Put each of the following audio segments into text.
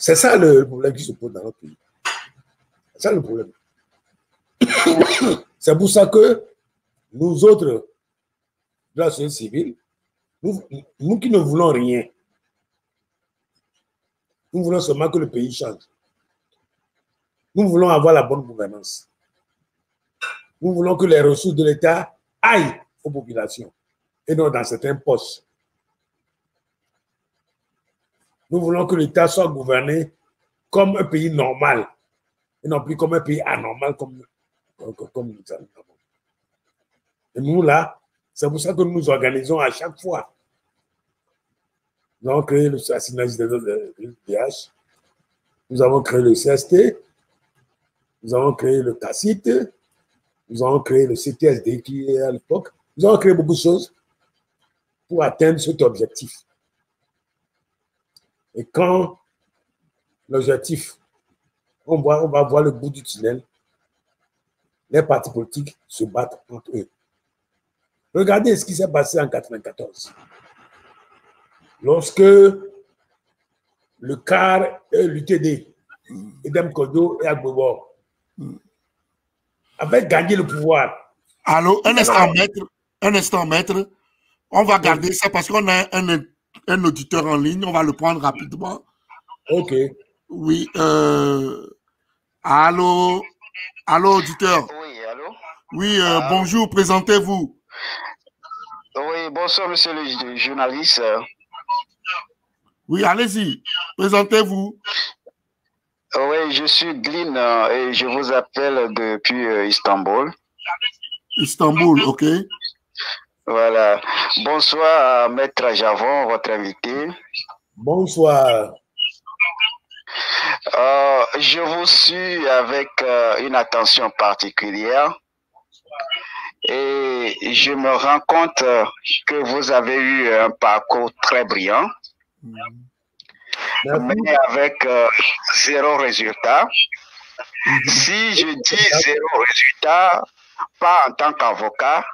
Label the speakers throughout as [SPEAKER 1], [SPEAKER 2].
[SPEAKER 1] C'est ça le problème qui se pose dans notre pays. C'est ça le problème. C'est pour ça que nous autres, de la société civile, nous qui ne voulons rien, nous voulons seulement que le pays change. Nous voulons avoir la bonne gouvernance. Nous voulons que les ressources de l'État aillent aux populations et non dans certains postes. Nous voulons que l'État soit gouverné comme un pays normal et non plus comme un pays anormal comme nous avons. Et nous, là, c'est pour ça que nous nous organisons à chaque fois. Nous avons créé le CSNH de l'UDH, nous avons créé le CST, nous avons créé le CACIT, nous avons créé le CTSD qui est à l'époque. Nous avons créé beaucoup de choses pour atteindre cet objectif. Et quand l'objectif, on va voir le bout du tunnel, les partis politiques se battent entre eux. Regardez ce qui s'est passé en 1994. Lorsque le CAR et l'UTD, Edem Kodo et Agbobor, avaient gagné le pouvoir.
[SPEAKER 2] Allô, un instant, maître. On va garder ça parce qu'on a un auditeur en ligne. On va le prendre rapidement.
[SPEAKER 1] OK.
[SPEAKER 2] Oui. Allô, auditeur.
[SPEAKER 3] Oui, allô.
[SPEAKER 2] Oui, bonjour, présentez-vous.
[SPEAKER 3] Oui, bonsoir, monsieur le journaliste.
[SPEAKER 2] Oui, allez-y, présentez-vous.
[SPEAKER 3] Oui, je suis Glyn et je vous appelle depuis Istanbul.
[SPEAKER 2] Istanbul, ok.
[SPEAKER 3] Voilà. Bonsoir, Maître Javon, votre invité.
[SPEAKER 1] Bonsoir.
[SPEAKER 3] Je vous suis avec une attention particulière et je me rends compte que vous avez eu un parcours très brillant, mais avec zéro résultat. Si je dis zéro résultat, pas en tant qu'avocat,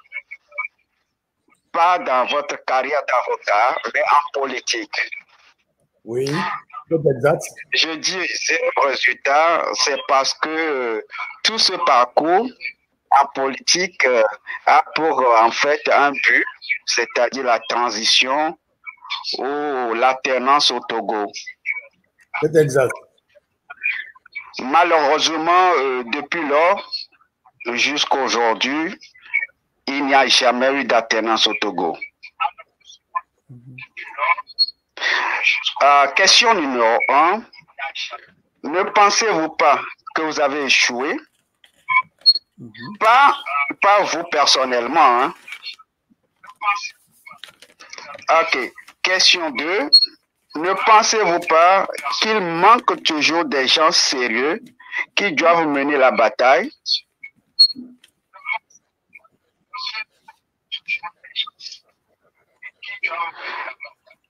[SPEAKER 3] pas dans votre carrière d'avocat, mais en politique.
[SPEAKER 1] Oui, c'est exact.
[SPEAKER 3] Je dis zéro résultat, c'est parce que tout ce parcours en politique a pour en fait un but, c'est-à-dire la transition ou l'alternance au Togo.
[SPEAKER 1] C'est exact.
[SPEAKER 3] Malheureusement, depuis lors jusqu'à aujourd'hui, il n'y a jamais eu d'alternance au Togo. Question numéro 1. Ne pensez-vous pas que vous avez échoué? Pas vous personnellement. Hein? Ok. Question 2. Ne pensez-vous pas qu'il manque toujours des gens sérieux qui doivent mener la bataille?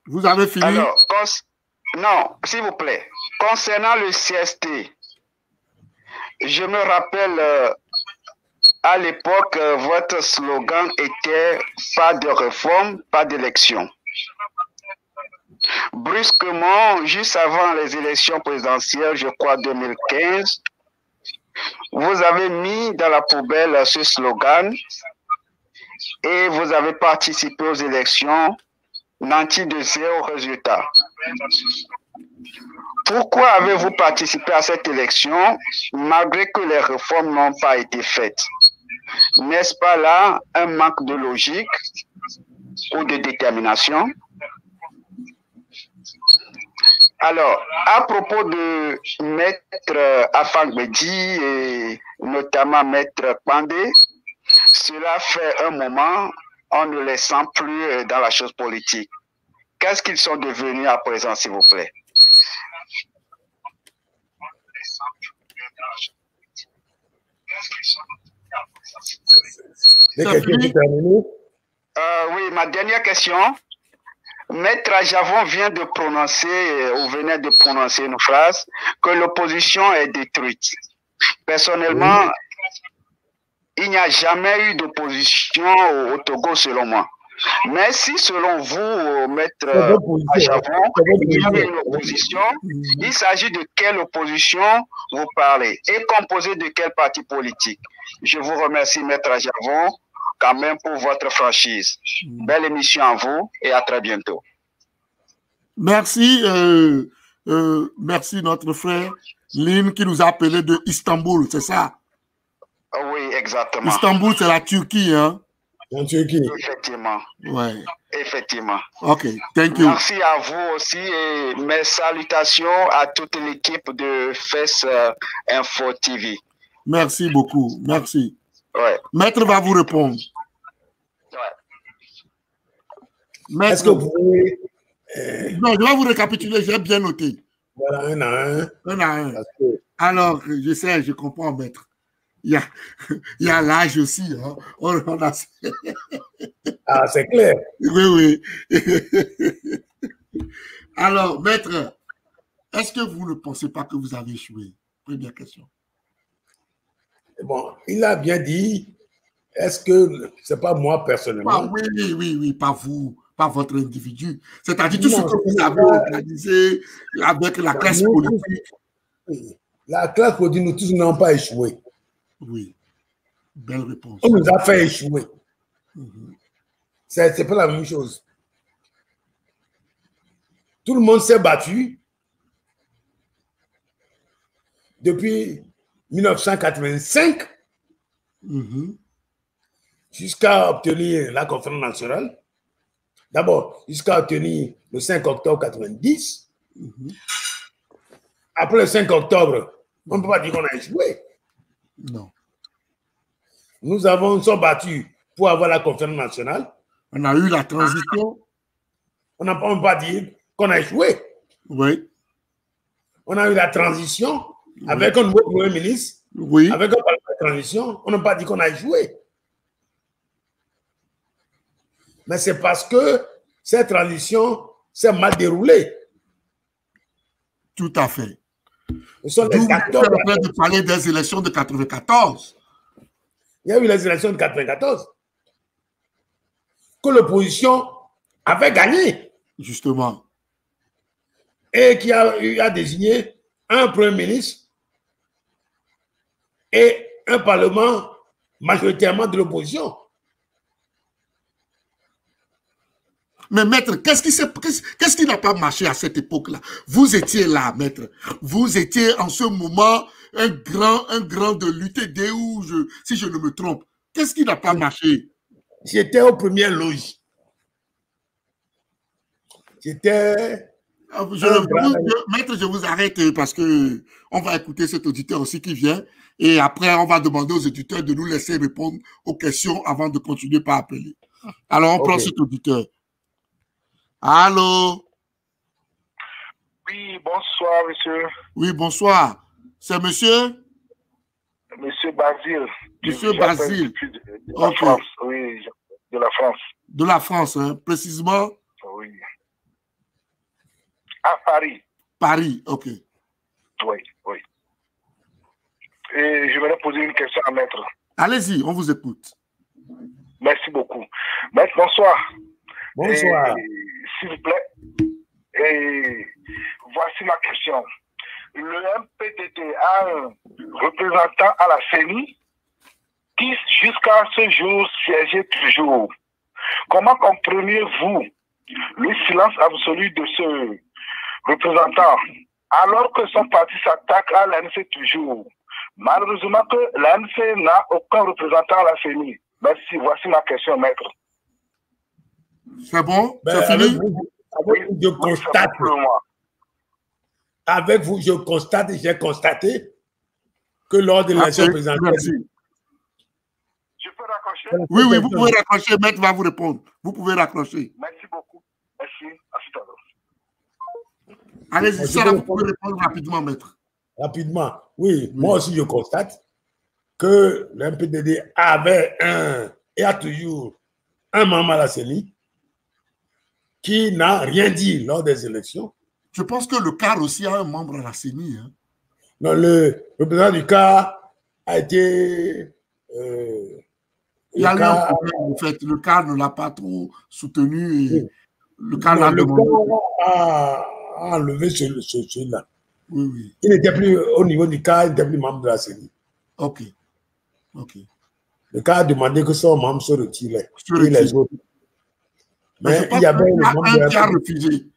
[SPEAKER 2] Vous avez fini?
[SPEAKER 3] Alors, non, s'il vous plaît. Concernant le CST, je me rappelle à l'époque, votre slogan était « Pas de réforme, pas d'élection ». Brusquement, juste avant les élections présidentielles, je crois 2015, vous avez mis dans la poubelle ce slogan et vous avez participé aux élections nantis de zéro résultat. Pourquoi avez-vous participé à cette élection malgré que les réformes n'ont pas été faites? N'est-ce pas là un manque de logique ou de détermination? Alors, à propos de Maître Afangbedi et notamment Maître Pandé, cela fait un moment, on ne les sent plus dans la chose politique. Qu'est-ce qu'ils sont devenus à présent, s'il vous plaît? Oui, ma dernière question. Maître Javon vient de prononcer, ou venait de prononcer une phrase, que l'opposition est détruite. Personnellement, il n'y a jamais eu d'opposition au Togo, selon moi. Mais si, selon vous, Maître Ajavon, il y a une opposition, il s'agit de quelle opposition vous parlez et composée de quel parti politique? Je vous remercie, Maître Ajavon, quand même pour votre franchise. Belle émission à vous et à très bientôt.
[SPEAKER 2] Merci, merci notre frère Lynn qui nous a appelé de Istanbul, c'est ça?
[SPEAKER 3] Oui, exactement.
[SPEAKER 2] Istanbul, c'est la Turquie, hein?
[SPEAKER 1] En Turquie.
[SPEAKER 3] Effectivement.
[SPEAKER 2] Ouais.
[SPEAKER 3] Effectivement.
[SPEAKER 2] Ok, thank you.
[SPEAKER 3] Merci à vous aussi et mes salutations à toute l'équipe de FES Info TV.
[SPEAKER 2] Merci beaucoup, merci.
[SPEAKER 3] Ouais.
[SPEAKER 2] Maître va vous répondre.
[SPEAKER 3] Ouais.
[SPEAKER 1] Est-ce que vous pouvez...
[SPEAKER 2] Non, je vais vous récapituler, j'ai bien noté.
[SPEAKER 1] Voilà, un à un.
[SPEAKER 2] Un à un.
[SPEAKER 1] Que...
[SPEAKER 2] Alors, je sais, je comprends, Maître. Il y a l'âge aussi. Hein. On a...
[SPEAKER 1] Ah, c'est clair.
[SPEAKER 2] Oui, oui. Alors, Maître, est-ce que vous ne pensez pas que vous avez échoué? Première question.
[SPEAKER 1] Bon, il a bien dit, est-ce que c'est pas moi personnellement?
[SPEAKER 2] Ah, oui, pas vous, pas votre individu. C'est-à-dire tout ce que vous avez organisé avec la classe politique.
[SPEAKER 1] La classe politique, nous tous n'avons pas échoué.
[SPEAKER 2] Oui, belle réponse.
[SPEAKER 1] On nous a fait échouer. C'est pas la même chose. Tout le monde s'est battu depuis 1985 jusqu'à obtenir la conférence nationale. D'abord, jusqu'à obtenir le 5 octobre 90. Après le 5 octobre, on ne peut pas dire qu'on a échoué.
[SPEAKER 2] Non.
[SPEAKER 1] Nous sommes battus pour avoir la conférence nationale.
[SPEAKER 2] On a eu la transition.
[SPEAKER 1] On n'a pas dit qu'on a échoué.
[SPEAKER 2] Oui.
[SPEAKER 1] On a eu la transition avec un nouveau Premier ministre.
[SPEAKER 2] Oui.
[SPEAKER 1] Avec un parlement de transition. On n'a pas dit qu'on a échoué. Mais c'est parce que cette transition s'est mal déroulée.
[SPEAKER 2] Tout à fait.
[SPEAKER 1] Ce sont les acteurs.
[SPEAKER 2] On est en train de parler des élections de 94.
[SPEAKER 1] Il y a eu les élections de 94 que l'opposition avait gagné.
[SPEAKER 2] Justement.
[SPEAKER 1] Et qui a désigné un Premier ministre et un Parlement majoritairement de l'opposition.
[SPEAKER 2] Mais maître, qu'est-ce qui n'a pas marché à cette époque-là? Vous étiez là, maître. Vous étiez en ce moment un grand de l'UTD, si je ne me trompe. Qu'est-ce qui n'a pas marché?
[SPEAKER 1] J'étais aux premières loges. J'étais...
[SPEAKER 2] Maître, je vous arrête parce que on va écouter cet auditeur aussi qui vient et après on va demander aux auditeurs de nous laisser répondre aux questions avant de continuer par appeler. Alors on prend cet auditeur. Allô?
[SPEAKER 4] Oui, bonsoir, monsieur.
[SPEAKER 2] Oui, bonsoir. C'est monsieur?
[SPEAKER 4] Monsieur Basile.
[SPEAKER 2] Monsieur Basile.
[SPEAKER 4] De la France, oui, de la France.
[SPEAKER 2] De la France, hein, précisément?
[SPEAKER 4] Oui. À Paris.
[SPEAKER 2] Paris, ok.
[SPEAKER 4] Oui, oui. Et je voudrais poser une question à maître.
[SPEAKER 2] Allez-y, on vous écoute.
[SPEAKER 4] Merci beaucoup. Maître, bonsoir.
[SPEAKER 1] Bonsoir.
[SPEAKER 4] S'il vous plaît. Et voici ma question. Le MPDD a un représentant à la CENI qui, jusqu'à ce jour, siégeait toujours. Comment comprenez-vous le silence absolu de ce représentant alors que son parti s'attaque à l'ANC toujours? Malheureusement que l'ANC n'a aucun représentant à la CENI. Merci, voici ma question, maître.
[SPEAKER 2] C'est bon?
[SPEAKER 1] Ben,
[SPEAKER 2] c'est fini?
[SPEAKER 1] Avec vous, je constate et j'ai constaté que lors de l'élection présidentielle...
[SPEAKER 4] Je peux raccrocher?
[SPEAKER 2] Oui, vous pouvez raccrocher. Maître va vous répondre. Vous pouvez raccrocher.
[SPEAKER 4] Merci beaucoup. Merci. À tout à l'heure.
[SPEAKER 2] Allez-y, ça, vous pouvez répondre rapidement, maître.
[SPEAKER 1] Rapidement. Oui, moi aussi, je constate que le MPDD avait et a toujours un membre à la CENI qui n'a rien dit lors des élections.
[SPEAKER 2] Je pense que le CAR aussi a un membre à la CENI. Hein.
[SPEAKER 1] Non, le président du CAR a été
[SPEAKER 2] Il y a eu un problème, en fait. Le CAR ne l'a pas trop soutenu. Et le CAR l'a demandé.
[SPEAKER 1] Le CAR a enlevé celui-là.
[SPEAKER 2] Oui, oui.
[SPEAKER 1] Il n'était plus au niveau du CAR, il n'était plus membre de la CENI.
[SPEAKER 2] OK. OK.
[SPEAKER 1] Le CAR a demandé que son membre se retire.
[SPEAKER 2] Et
[SPEAKER 1] les autres.
[SPEAKER 2] Mais il y avait un qui a refusé.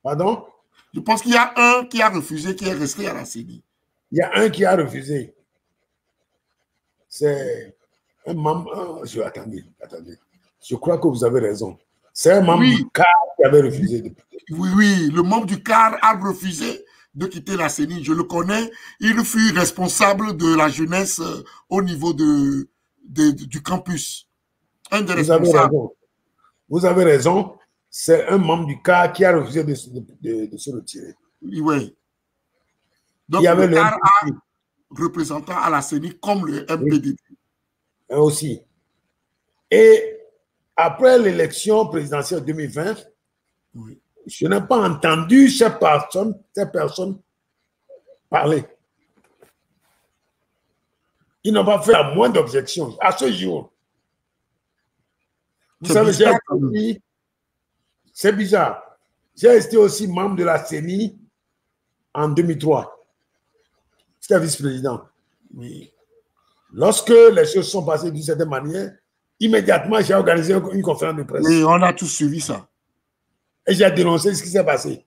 [SPEAKER 1] Pardon?
[SPEAKER 2] Je pense qu'il y a un qui a refusé, qui est resté à la CENI.
[SPEAKER 1] Il y a un qui a refusé. C'est un membre. Attendez. Je crois que vous avez raison. C'est un membre du CAR qui avait refusé.
[SPEAKER 2] Oui. Le membre du CAR a refusé de quitter la CENI. Je le connais. Il fut responsable de la jeunesse au niveau du campus. Un des responsables.
[SPEAKER 1] Vous avez raison. C'est un membre du CAR qui a refusé de se retirer.
[SPEAKER 2] Oui. Donc, le CAR a représentant à la CENI comme le MPDD.
[SPEAKER 1] Oui. Aussi. Et après l'élection présidentielle 2020, je n'ai pas entendu ces personnes parler. Ils n'ont pas fait la moindre objection à ce jour. Vous savez, c'est bizarre. J'ai été aussi membre de la CENI en 2003. J'étais vice-président.
[SPEAKER 2] Oui.
[SPEAKER 1] Lorsque les choses sont passées d'une certaine manière, immédiatement, j'ai organisé une conférence de presse.
[SPEAKER 2] Oui, on a tous suivi ça.
[SPEAKER 1] Et j'ai dénoncé ce qui s'est passé.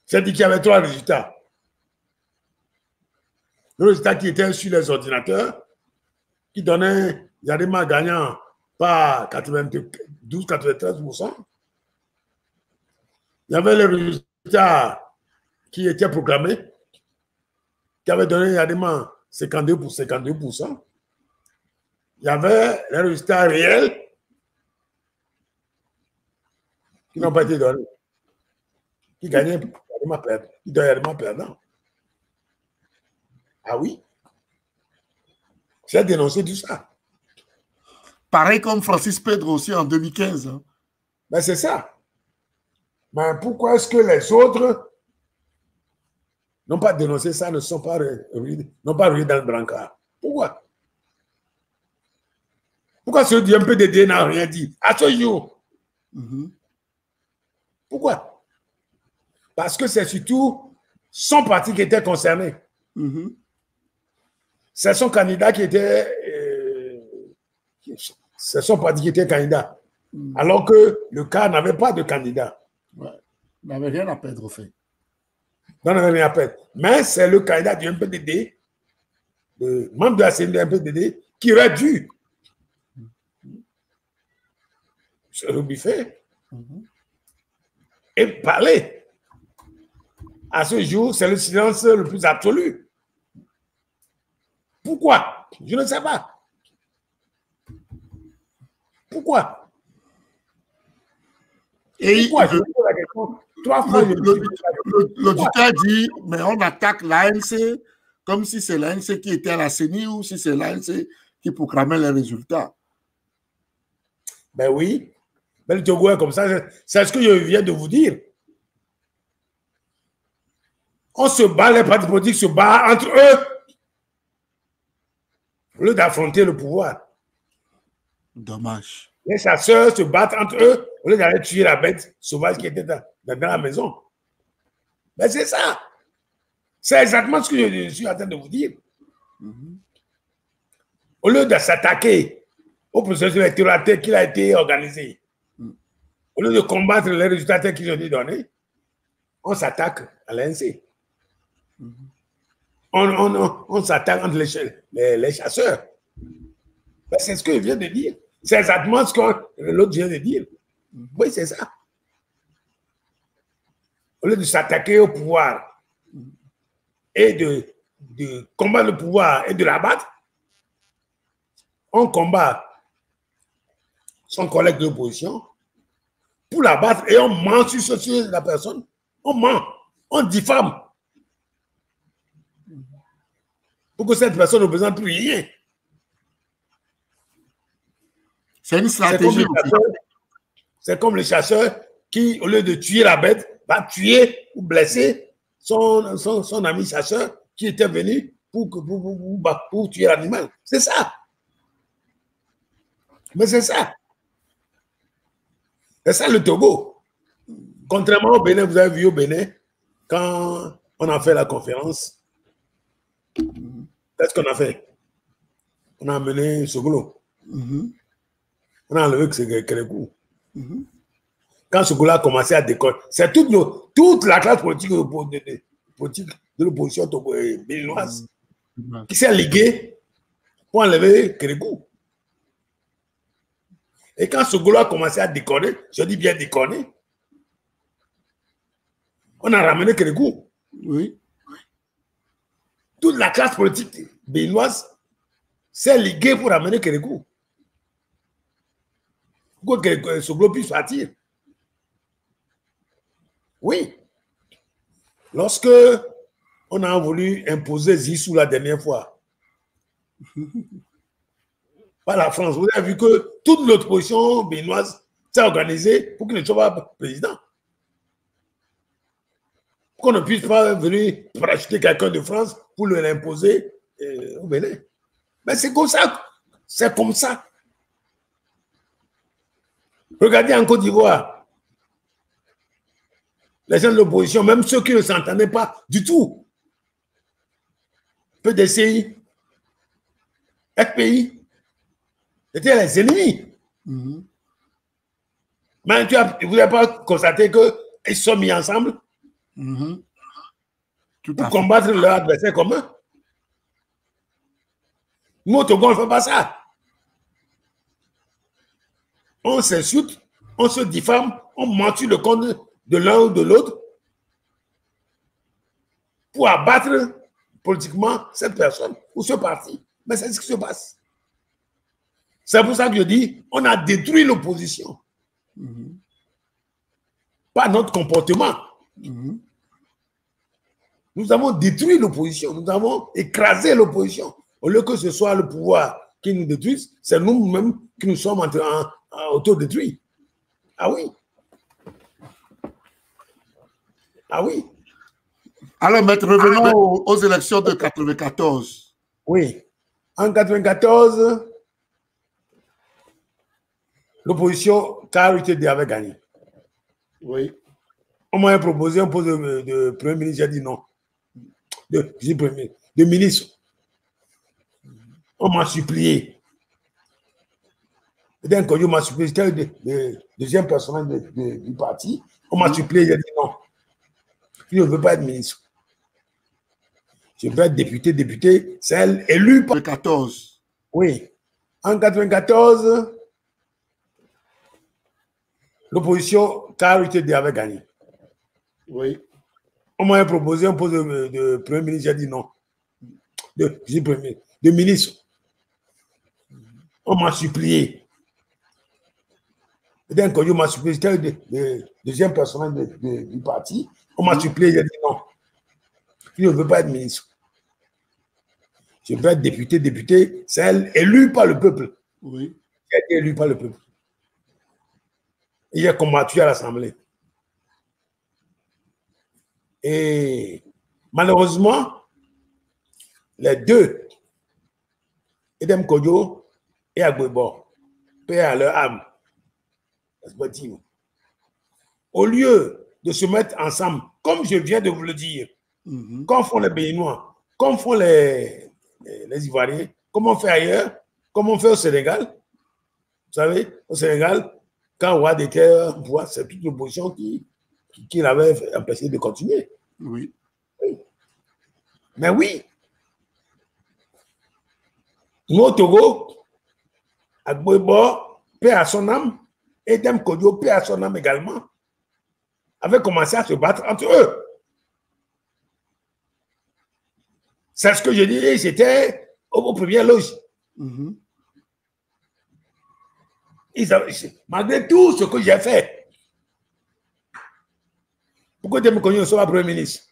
[SPEAKER 1] J'ai dit qu'il y avait 3 résultats. Le résultat qui était sur les ordinateurs, qui donnait Yarima gagnant par 92-93%. Il y avait le résultat qui était proclamé, qui avait donné Yarima 52 pour 52%. Il y avait les résultats réels qui n'ont pas été donnés, qui gagnaient Yarima perdant. Ah oui? J'ai dénoncé tout ça.
[SPEAKER 2] Pareil comme Francis Pedro aussi en 2015. Hein.
[SPEAKER 1] Ben c'est ça. Mais pourquoi est-ce que les autres n'ont pas dénoncé ça, n'ont pas rués dans le brancard? Pourquoi? Pourquoi ce du MPDD n'a rien dit à ce jour? Pourquoi? Parce que c'est surtout son parti qui était concerné. C'est son candidat qui était... c'est son parti qui était candidat. Alors que le CAR n'avait pas de candidat.
[SPEAKER 2] Ouais. Il n'avait rien à perdre, au fait.
[SPEAKER 1] Non, il n'avait rien à perdre. Mais c'est le candidat du MPDD, le membre de la CENI du MPDD, qui aurait dû se rebiffer et parler. À ce jour, c'est le silence le plus absolu. Pourquoi? Je ne sais pas. Pourquoi?
[SPEAKER 2] Et
[SPEAKER 1] pourquoi? Je pose la question 3 fois.
[SPEAKER 2] L'auditeur dit, mais on attaque l'ANC comme si c'est l'ANC qui était à la CENI ou si c'est l'ANC qui proclamait les résultats.
[SPEAKER 1] Ben oui. Mais le Togo est comme ça. C'est ce que je viens de vous dire. On se bat, les partis politiques se battent entre eux au lieu d'affronter le pouvoir.
[SPEAKER 2] Dommage.
[SPEAKER 1] Les chasseurs se battent entre eux au lieu d'aller tuer la bête sauvage qui était dans la maison. Ben c'est ça. C'est exactement ce que je suis en train de vous dire. Au lieu de s'attaquer au processus électoral tel qu'il a été organisé, au lieu de combattre les résultats tels qu'ils ont été donnés, on s'attaque à l'ANC. On s'attaque entre les chasseurs. Ben, c'est ce que je viens de dire. C'est exactement ce que l'autre vient de dire. Oui, c'est ça. Au lieu de s'attaquer au pouvoir et de combattre le pouvoir et de l'abattre, on combat son collègue de l'opposition pour l'abattre et on ment sur la personne. On ment, on diffame. Pour que cette personne ne représente plus rien.
[SPEAKER 2] C'est une stratégie.
[SPEAKER 1] C'est comme les chasseurs qui, au lieu de tuer la bête, va tuer ou blesser son ami chasseur qui était venu pour tuer l'animal. C'est ça. Mais c'est ça. C'est ça le Togo. Contrairement au Bénin, vous avez vu au Bénin, quand on a fait la conférence, qu'est-ce qu'on a fait? On a amené Sogolo. On a enlevé Kérékou. Quand Sogolo a commencé à décoller, c'est toute la classe politique de l'opposition béninoise qui s'est liguée pour enlever Kérékou. Et quand Sogolo a commencé à déconner, je dis bien déconner, on a ramené Kérékou.
[SPEAKER 2] Oui.
[SPEAKER 1] Toute la classe politique béninoise s'est liguée pour ramener Kérékou. Pour que Sogolo puisse partir. Oui. Lorsque on a voulu imposer Zissou la dernière fois, par la France, vous avez vu que toute l'opposition béninoise s'est organisée pour qu'il ne soit pas président. Qu'on ne puisse pas venir racheter quelqu'un de France pour l'imposer au Bénin. Mais c'est comme ça. C'est comme ça. Regardez en Côte d'Ivoire. Les gens de l'opposition, même ceux qui ne s'entendaient pas du tout, PDCI, FPI, c'était les ennemis. Mais vous n'avez pas constaté qu'ils sont mis ensemble pour combattre leur adversaire commun. Nous, au Togo, on ne fait pas ça. On s'insulte, on se diffame, on mentit le compte de l'un ou de l'autre pour abattre politiquement cette personne ou ce parti. Mais c'est ce qui se passe. C'est pour ça que je dis, on a détruit l'opposition. Pas notre comportement. Nous avons détruit l'opposition, nous avons écrasé l'opposition. Au lieu que ce soit le pouvoir qui nous détruise, c'est nous-mêmes qui nous sommes autodétruits. Ah oui. Ah oui.
[SPEAKER 2] Alors, maître, revenons aux élections de 1994.
[SPEAKER 1] Oui. En 1994, l'opposition KRUTD avait gagné.
[SPEAKER 2] Oui.
[SPEAKER 1] On m'a proposé un poste de Premier ministre, j'ai dit non. De ministre. On m'a supplié. D'un côté, on m'a supplié, c'était le deuxième personnage du parti. On m'a supplié, j'ai dit non. Je ne veux pas être ministre. Je veux être député, c'est elle élue par...
[SPEAKER 2] 14.
[SPEAKER 1] Oui. En 1994, l'opposition KRUTD avait gagné.
[SPEAKER 2] Oui.
[SPEAKER 1] On m'a proposé un poste de Premier ministre, j'ai dit non. De ministre. On m'a supplié. D'un côté, on m'a supplié, c'était le deuxième personnage du parti. On m'a supplié, j'ai dit non. Je ne veux pas être ministre. Je veux être député, c'est elle élue par le peuple.
[SPEAKER 2] Oui.
[SPEAKER 1] Qui a été élue par le peuple. Et j'ai combattu à l'Assemblée. Et malheureusement, les deux, Edem Kodjo et Agbebo, paient à leur âme respective. Au lieu de se mettre ensemble, comme je viens de vous le dire, comme font les Béninois, comme font les Ivoiriens, comme on fait ailleurs, comme on fait au Sénégal. Vous savez, au Sénégal, quand Ouad était au pouvoir, c'est toute l'opposition qui l'avait empêché de continuer.
[SPEAKER 2] Oui.
[SPEAKER 1] Mais oui, nous au Togo, Agbebo, paix à son âme, et Edem Kodjo, paix à son âme également, avaient commencé à se battre entre eux. C'est ce que je dis, j'étais aux premières loges. Malgré tout ce que j'ai fait, pourquoi Edem Kodjo ne soit pas Premier ministre?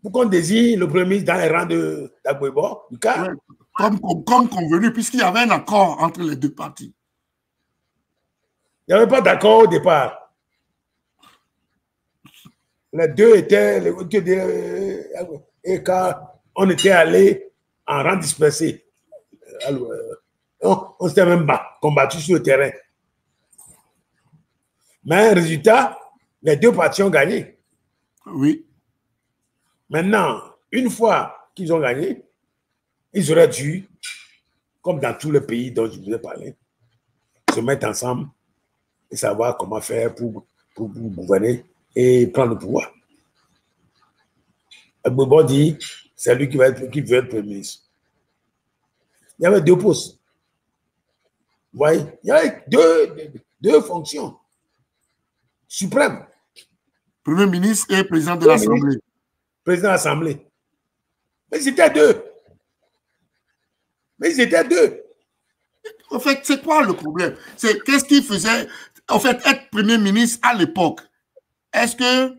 [SPEAKER 1] Pourquoi on désigne le Premier ministre dans les rangs d'Agbebo, du cas?
[SPEAKER 2] Comme convenu, puisqu'il y avait un accord entre les deux partis.
[SPEAKER 1] Il n'y avait pas d'accord au départ. Les deux étaient... Et quand on était allé en rang dispersé, on s'était même combattu sur le terrain. Mais résultat, les deux partis ont gagné.
[SPEAKER 2] Oui.
[SPEAKER 1] Maintenant, une fois qu'ils ont gagné, ils auraient dû, comme dans tous les pays dont je vous ai parlé, se mettre ensemble et savoir comment faire pour gouverner et prendre le pouvoir. Gbagbo dit, c'est lui qui veut être Premier ministre. Il y avait deux postes. Vous voyez, il y avait deux fonctions suprêmes.
[SPEAKER 2] Premier ministre et président de l'Assemblée.
[SPEAKER 1] Président de l'Assemblée. Mais c'était deux. Mais ils étaient deux.
[SPEAKER 2] En fait, c'est quoi le problème? C'est qu'est-ce qui faisait, en fait, être Premier ministre à l'époque? Est-ce que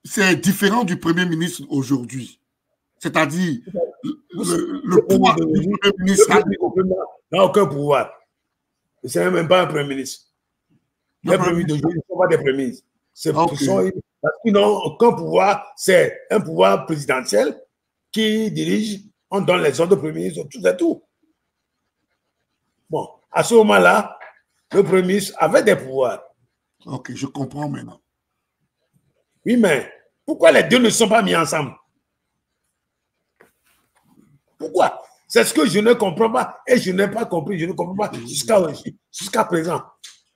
[SPEAKER 2] c'est différent du Premier ministre aujourd'hui? C'est-à-dire, le pouvoir du Premier ministre
[SPEAKER 1] n'a aucun pouvoir. Ce n'est même pas un Premier ministre. Les premiers ministres d'aujourd'hui ne sont pas des premiers ministres. Parce qu'ils n'ont aucun pouvoir. C'est un pouvoir présidentiel qui dirige, on donne les ordres au Premier ministre, tout et tout. Bon, à ce moment-là, le Premier ministre avait des pouvoirs.
[SPEAKER 2] Ok, je comprends maintenant.
[SPEAKER 1] Oui, mais pourquoi les deux ne sont pas mis ensemble? Pourquoi? C'est ce que je ne comprends pas et je n'ai pas compris, je ne comprends pas jusqu'à présent.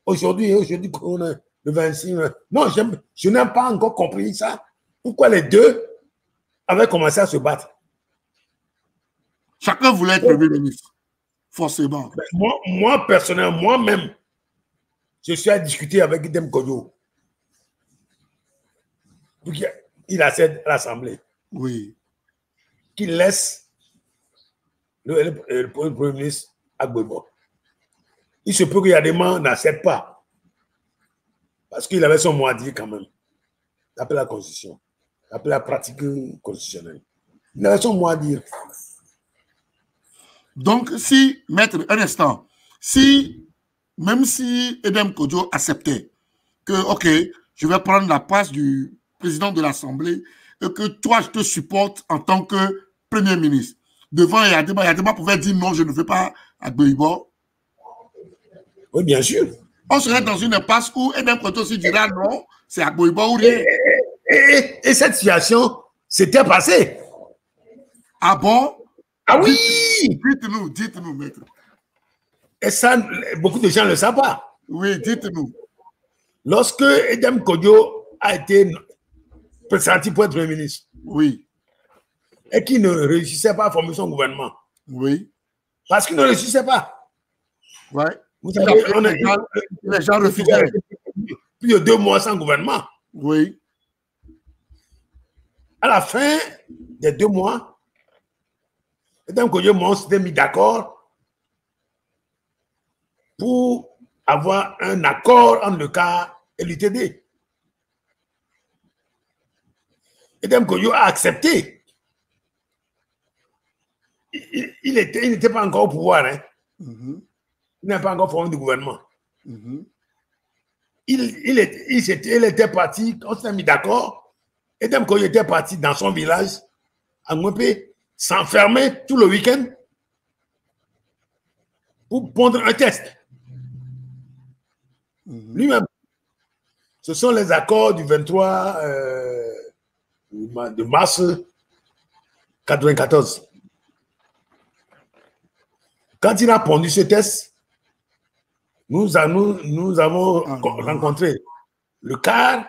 [SPEAKER 1] Aujourd'hui, on est le 26. Non, je n'ai pas encore compris ça. Pourquoi les deux avaient commencé à se battre?
[SPEAKER 2] Chacun voulait être Premier ministre, forcément.
[SPEAKER 1] Moi, personnellement, moi-même, je suis à discuter avec Idem Kodjo. Il accède à l'Assemblée.
[SPEAKER 2] Oui.
[SPEAKER 1] Qu'il laisse le Premier ministre à Gbagbo. Il se peut qu'il y a des gens qui n'acceptent pas. Parce qu'il avait son mot à dire quand même. D'après la Constitution. D'après la pratique constitutionnelle. Il avait son mot à dire.
[SPEAKER 2] Donc, si, maître, un instant, si, même si Idem Kodjo acceptait que, ok, je vais prendre la place du président de l'Assemblée et que toi, je te supporte en tant que Premier ministre. Devant Yadema pouvait dire non, je ne veux pas à Gbagbo.
[SPEAKER 1] Oui, bien sûr.
[SPEAKER 2] On serait dans une impasse où Idem Kodjo se dira non, c'est à Gbagbo ou rien.
[SPEAKER 1] Et cette situation s'était passée.
[SPEAKER 2] Ah bon?
[SPEAKER 1] Ah oui!
[SPEAKER 2] Dites-nous, maître.
[SPEAKER 1] Et ça, beaucoup de gens ne le savent pas.
[SPEAKER 2] Oui, dites-nous.
[SPEAKER 1] Lorsque Idem Kodjo a été pressenti pour être Premier ministre,
[SPEAKER 2] oui,
[SPEAKER 1] et qu'il ne réussissait pas à former son gouvernement,
[SPEAKER 2] oui,
[SPEAKER 1] parce qu'il ne réussissait pas.
[SPEAKER 2] Ouais.
[SPEAKER 1] Vous savez,
[SPEAKER 2] les gens refusaient.
[SPEAKER 1] Plus de 2 mois sans gouvernement.
[SPEAKER 2] Oui.
[SPEAKER 1] À la fin des 2 mois, Idem Kodjo s'était mis d'accord pour avoir un accord entre le CAR et l'UTD. Idem Kodjo a accepté. Il n'était pas encore au pouvoir. Hein. Il n'a pas encore formé de gouvernement. Il était parti, on s'est mis d'accord. Idem Kodjo était parti dans son village à Mwepé, s'enfermer tout le week-end pour prendre un test. Lui-même. Ce sont les accords du 23 de mars 1994. Quand il a pondu ce test, nous avons rencontré le CAR.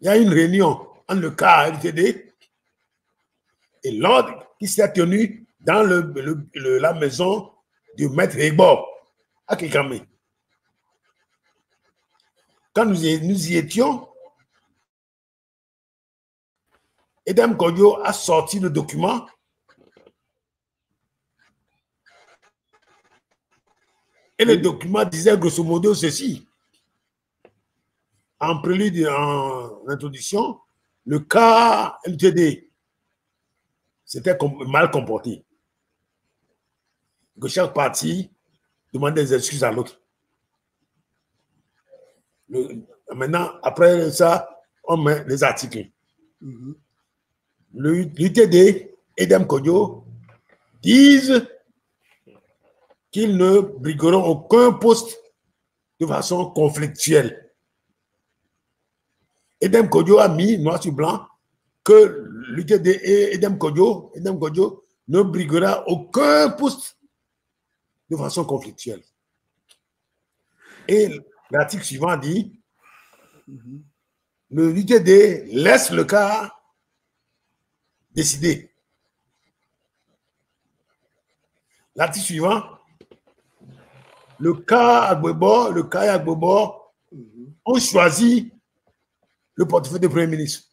[SPEAKER 1] Il y a une réunion entre le CAR et l'UTD et l'ordre qui s'est tenu dans la maison du maître Egbor à Kekame. Quand nous y étions, Idem Kodjo a sorti le document et le document disait grosso modo ceci. En prélude, en introduction, le cas LTD s'était mal comporté. Que chaque partie demandait des excuses à l'autre. Maintenant, après ça, on met les articles. L'UTD et Idem Kodjo disent qu'ils ne brigueront aucun poste de façon conflictuelle. Edem Kodjo a mis noir sur blanc que l'UTD et Edem Kodjo ne briguera aucun poste de façon conflictuelle. Et l'article suivant dit le l'UTD laisse le cas décider. L'article suivant, le cas Agbobo ont choisi le portefeuille de Premier ministre.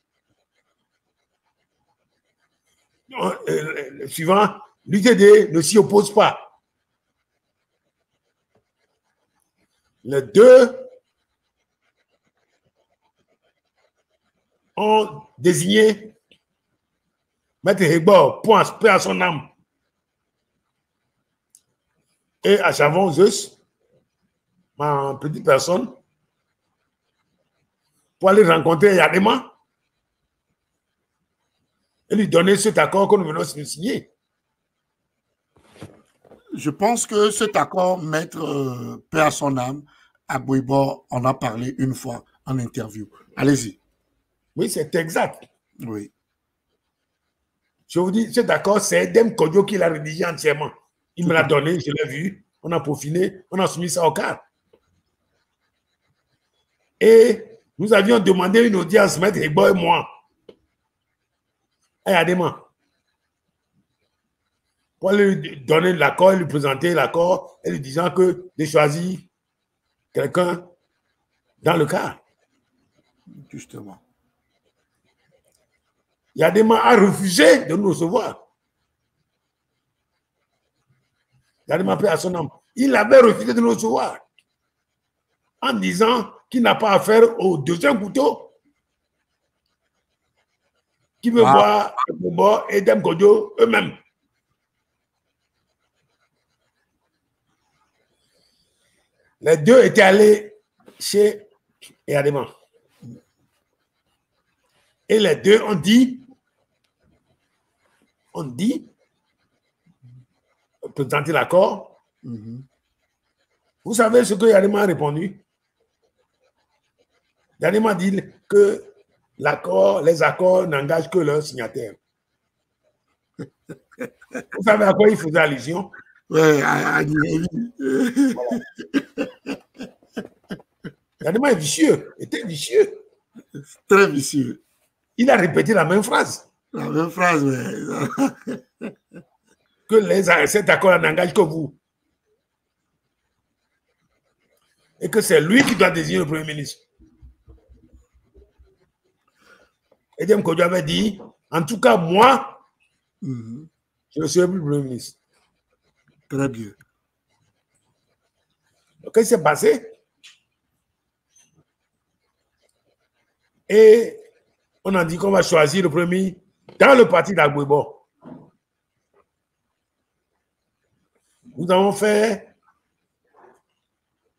[SPEAKER 1] Le suivant, l'UTD ne s'y oppose pas. Les deux ont désigné Maître Hegbo, paix à son âme, et à Chavon Zeus, ma petite personne, pour aller rencontrer Yadema et lui donner cet accord que nous venons de signer.
[SPEAKER 2] Je pense que cet accord, Maître paix à son âme, Agboibo en a parlé une fois en interview. Allez-y.
[SPEAKER 1] Oui, c'est exact.
[SPEAKER 2] Oui.
[SPEAKER 1] Je vous dis, cet accord, c'est Edem Kodjo qui l'a rédigé entièrement. Il me l'a donné, je l'ai vu, on a peaufiné, on a soumis ça au cadre. Et nous avions demandé une audience, Maître Hegbo et moi, à Yadema, pour lui donner l'accord, lui présenter l'accord, et lui disant que de choisir quelqu'un dans le cas.
[SPEAKER 2] Justement.
[SPEAKER 1] Yadema a refusé de nous recevoir. Yadema paix à son âme. Il avait refusé de nous recevoir en disant qu'il n'a pas affaire au deuxième couteau qui veut voir Agbobo et Edem Kodjo eux-mêmes. Les deux étaient allés chez Yadema. Et les deux ont dit, présenter l'accord. Vous savez ce que Yadema a répondu? Yadema dit que les accords n'engagent que leurs signataires. Vous savez à quoi il faisait allusion?
[SPEAKER 2] Oui,
[SPEAKER 1] Yadema est vicieux, était vicieux.
[SPEAKER 2] Très vicieux.
[SPEAKER 1] Il a répété la même phrase.
[SPEAKER 2] La même phrase, mais...
[SPEAKER 1] que cet accord n'engage que vous. Et que c'est lui qui doit désigner le Premier ministre. Edem Kodjo avait dit, en tout cas, moi, je ne serai plus le Premier ministre.
[SPEAKER 2] Très bien.
[SPEAKER 1] Donc, qu'est-ce qui s'est passé? Et on a dit qu'on va choisir le premier dans le parti d'Agboibo. Nous avons fait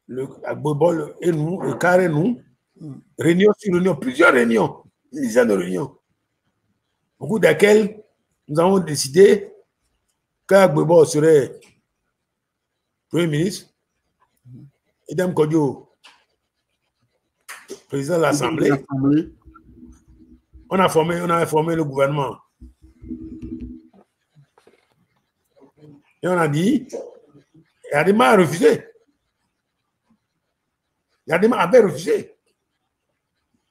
[SPEAKER 1] le Agboibo et nous, le CAR et nous, réunion sur réunion, plusieurs réunions, une dizaine de réunions, au cours desquelles nous avons décidé qu'Agboibo serait Premier ministre, Edem Kodjo président de l'Assemblée. On a formé le gouvernement. Et on a dit, Yadema a refusé. Yadema avait refusé.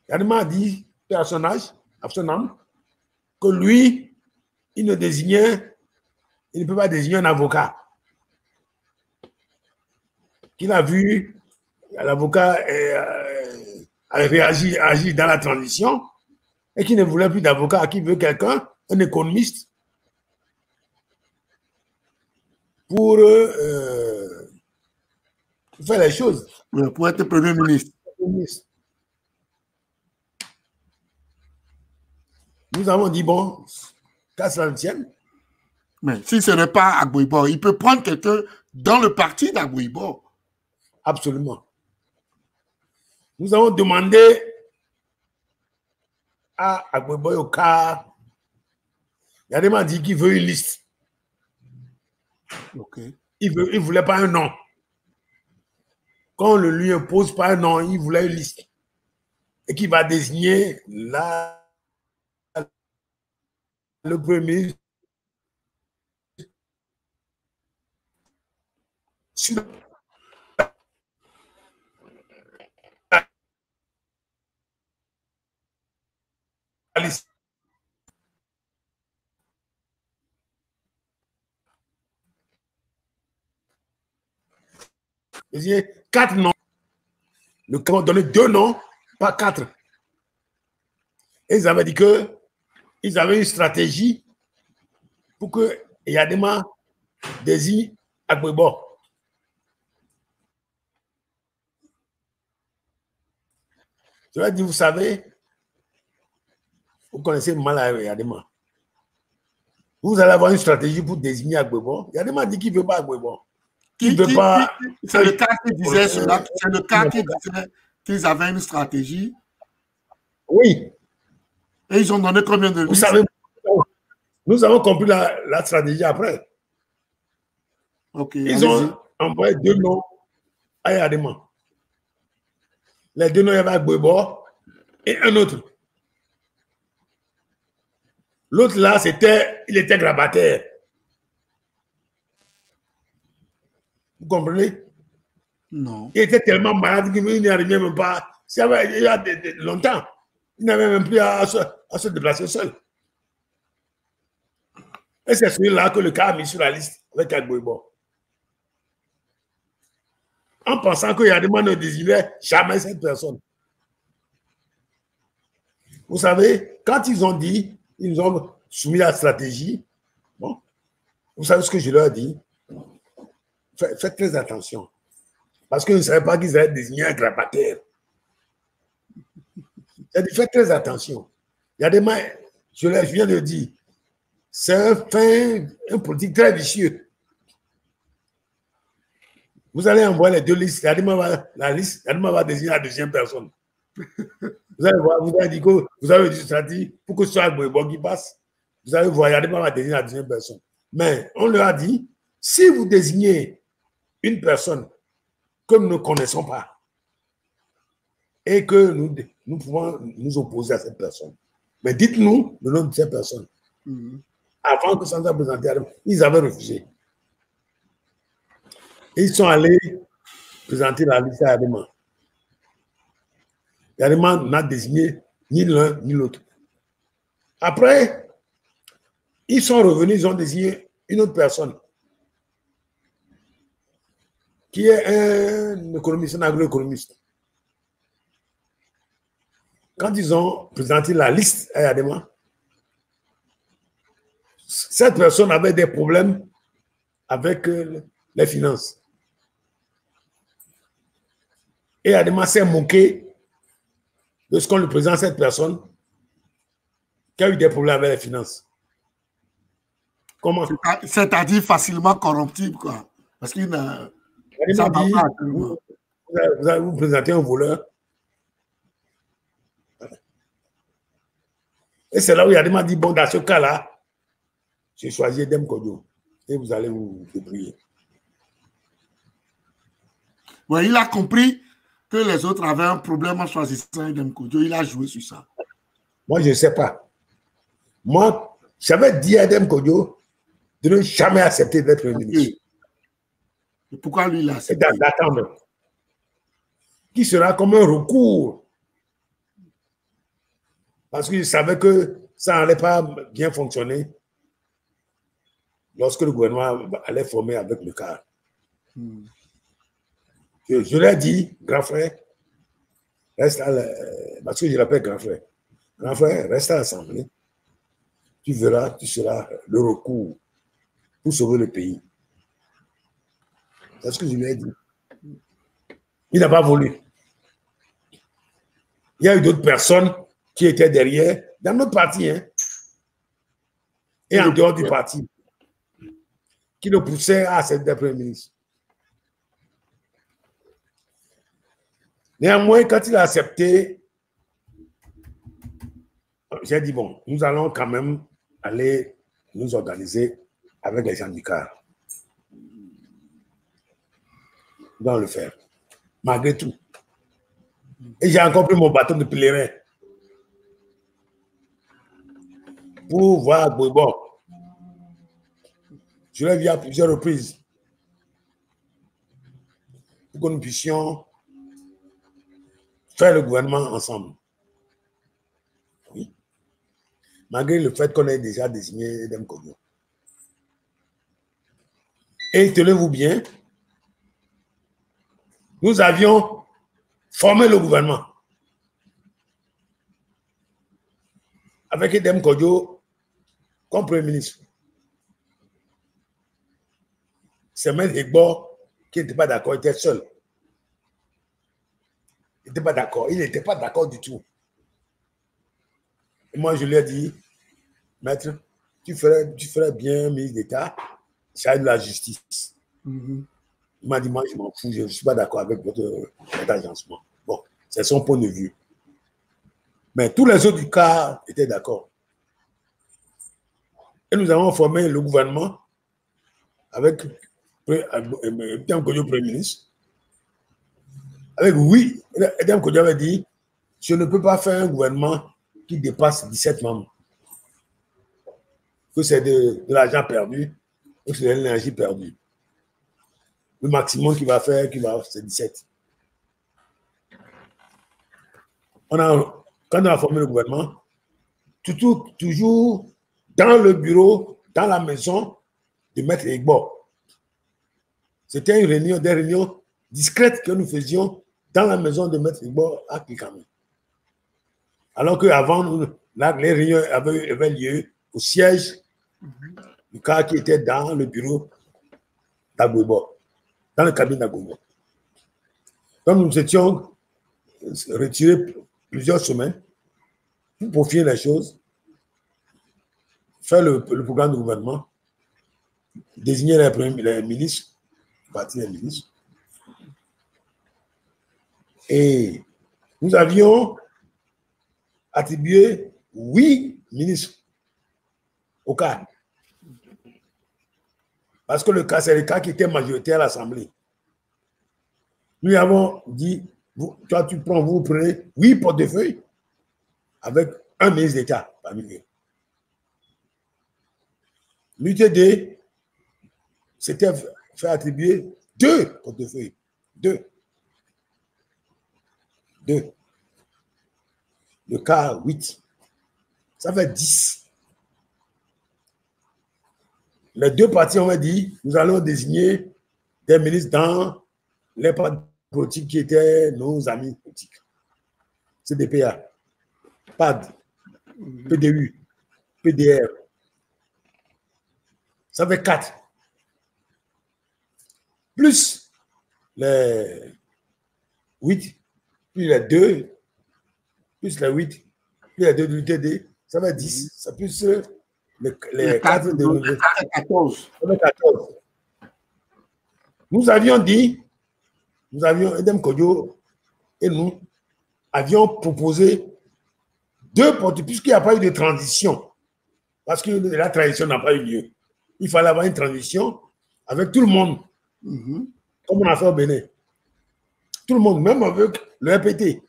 [SPEAKER 1] Yadema a dit à son âge, à son âme, que lui, il ne peut pas désigner un avocat. Qu'il a vu, l'avocat avait agi dans la transition et qui ne voulait plus d'avocat, qui veut quelqu'un, un économiste, pour faire les choses.
[SPEAKER 2] Pour être Premier ministre.
[SPEAKER 1] Nous avons dit, bon, qu'à cela ne tienne.
[SPEAKER 2] Mais si ce n'est pas Agboibo, il peut prendre quelqu'un dans le parti d'Agboibo.
[SPEAKER 1] Absolument. Nous avons demandé à Agboibo au cas, Yadema dit qu'il veut une liste.
[SPEAKER 2] Ok.
[SPEAKER 1] il ne voulait pas un nom. Quand on le lui impose pas un nom, il voulait une liste. Et qui va désigner là le premier sur la liste. Il y a 4 noms. Le camp a donné 2 noms, pas 4. Et ils avaient dit qu'ils avaient une stratégie pour que Yadema désigne Agbebo. Je vais dire, vous savez, vous connaissez mal Yadema. Vous allez avoir une stratégie pour désigner Agbebo. Yadema dit qu'il ne veut pas Agbebo.
[SPEAKER 2] C'est le cas qui disait cela. C'est le cas qui disait qu'ils avaient une stratégie.
[SPEAKER 1] Oui.
[SPEAKER 2] Et ils ont donné combien de listes?
[SPEAKER 1] Vous savez, nous avons compris la stratégie après.
[SPEAKER 2] Okay,
[SPEAKER 1] ils ont envoyé 2 noms à Yadema. Les 2 noms, il y avait Agbebo et un autre. L'autre là, il était grabataire. Vous comprenez?
[SPEAKER 2] Non.
[SPEAKER 1] Il était tellement malade qu'il n'y arrivait même pas. Il y a longtemps, il n'avait même plus à se déplacer seul. Et c'est celui-là que le cas a mis sur la liste avec Agbebo. En pensant que Yadema ne désignait jamais cette personne. Vous savez, quand ils ont dit, ils nous ont soumis la stratégie, bon, vous savez ce que je leur ai dit? Faites très attention. Parce qu'ils ne savaient pas qu'ils allaient désigner un grabataire. J'ai dit, faites très attention. Yadema, je viens de dire, c'est un politique très vicieux. Vous allez envoyer les 2 listes. Yadema va désigner la 2e personne. Vous allez voir, vous avez dit que vous avez dit stratégie pour que ce soit Agbebo qui passe. Vous allez voir, Yadema va désigner la 2e personne. Mais on leur a dit, si vous désignez une personne que nous ne connaissons pas et que nous pouvons nous opposer à cette personne, mais dites-nous le nom de cette personne. Avant que ça soit présenté, ils avaient refusé. Ils sont allés présenter la liste à Yadema. Yadema n'a désigné ni l'un ni l'autre. Après, ils sont revenus, ils ont désigné une autre personne qui est un économiste, un agroéconomiste. Quand ils ont présenté la liste à Yadema, cette personne avait des problèmes avec les finances. Et Yadema s'est moqué de ce qu'on lui présente cette personne qui a eu des problèmes avec les finances. Comment?
[SPEAKER 2] C'est-à-dire facilement corruptible, quoi. Parce qu'il n'a...
[SPEAKER 1] Vous allez vous présenter un voleur. Et c'est là où Yadema dit, bon, dans ce cas-là, j'ai choisi Edem Kodjo. Et vous allez vous débrouiller.
[SPEAKER 2] Ouais, il a compris que les autres avaient un problème en choisissant Edem Kodjo. Il a joué sur ça.
[SPEAKER 1] Moi, je ne sais pas. Moi, j'avais dit à Edem Kodjo de ne jamais accepter d'être Premier ministre.
[SPEAKER 2] Et pourquoi lui, il a accepté?
[SPEAKER 1] D'attendre. Qui sera comme un recours. Parce qu'il savait que ça n'allait pas bien fonctionner lorsque le gouvernement allait former avec le CAR. Je leur ai dit, grand frère, reste parce que je l'appelle grand frère. Grand frère, reste à l'Assemblée. Tu verras, tu seras le recours pour sauver le pays. C'est ce que je lui ai dit. Il n'a pas voulu. Il y a eu d'autres personnes qui étaient derrière, dans notre parti, hein, et en dehors du parti, qui le poussaient à accepter Premier ministre. Néanmoins, quand il a accepté, j'ai dit, bon, nous allons quand même aller nous organiser avec les gens du CAR. nous allons le faire, malgré tout. Et j'ai encore pris mon bâton de pèlerin pour voir Gbagbo. Je l'ai vu à plusieurs reprises pour que nous puissions faire le gouvernement ensemble. Oui. Malgré le fait qu'on ait déjà désigné Edem Kodjo. Et tenez-vous bien, nous avions formé le gouvernement avec Edem Kodjo comme Premier ministre. C'est même Gbagbo qui n'était pas d'accord, il était seul. Il n'était pas d'accord, il n'était pas d'accord du tout. Et moi, je lui ai dit, maître, tu ferais bien ministre d'État, ça de la justice. Il m'a dit, moi, je m'en fous, je ne suis pas d'accord avec votre agencement. Bon, c'est son point de vue. Mais tous les autres du cas étaient d'accord. Et nous avons formé le gouvernement avec Edem Kodjo Premier ministre. Avec oui, Edem Kodjo avait dit, je ne peux pas faire un gouvernement qui dépasse 17 membres. Que c'est de l'argent perdu et que c'est de l'énergie perdue. Le maximum qu'il va faire, c'est 17. Quand on a formé le gouvernement, toujours dans le bureau, dans la maison de Maître Gbagbo. C'était des réunions discrètes que nous faisions dans la maison de Maître Gbagbo à Kikame. Alors qu'avant, les réunions avaient lieu au siège du cas qui était dans le bureau d'Gbagbo, dans le cabinet d'Gbagbo. Comme nous étions retirés plusieurs semaines pour finir les choses, faire le programme de gouvernement, désigner les ministres, partir les ministres. Et nous avions attribué 8 ministres au cas. Parce que le cas, c'est le cas qui était majoritaire à l'Assemblée. Nous avons dit, toi vous prenez 8 portefeuilles avec un ministre d'État parmi eux. L'UTD s'était fait attribuer 2 portefeuilles. 2. Le cas 8. Ça fait 10. Les 2 partis ont dit, nous allons désigner des ministres dans les partis politiques qui étaient nos amis politiques. CDPA, PAD, PDU, PDR. Ça fait 4. Plus les 8, plus les 2, plus les 8, plus les 2 de l'UTD, ça fait 10. Ça plus les 4 de 14. Ça fait 14. Nous avions dit, Edem Kodjo et nous avions proposé 2 portefeuilles, puisqu'il n'y a pas eu de transition, parce que la transition n'a pas eu lieu. Il fallait avoir une transition avec tout le monde, comme on a fait au Bénin. Tout le monde, même avec le RPT.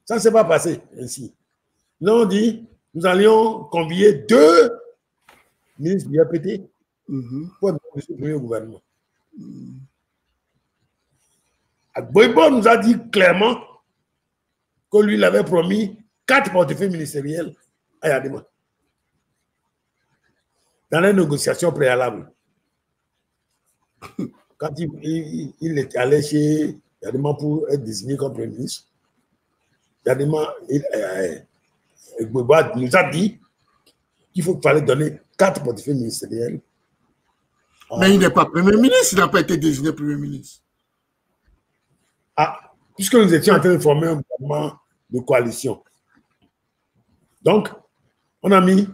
[SPEAKER 1] Ça ne s'est pas passé ainsi. Nous avons dit, nous allions convier 2 ministres du RPT pour le premier gouvernement. Gbagbo nous a dit clairement que lui, il avait promis 4 portefeuilles ministériels à Yadima. Dans les négociations préalables. Quand il est allé chez Yadima pour être désigné comme Premier ministre, Yadima, Gbagbo nous a dit qu'il fallait donner 4 portefeuilles ministériels.
[SPEAKER 2] Mais il n'est pas Premier ministre, il n'a pas été désigné Premier ministre.
[SPEAKER 1] Ah, puisque nous étions en train de former un gouvernement de coalition. Donc, on a mis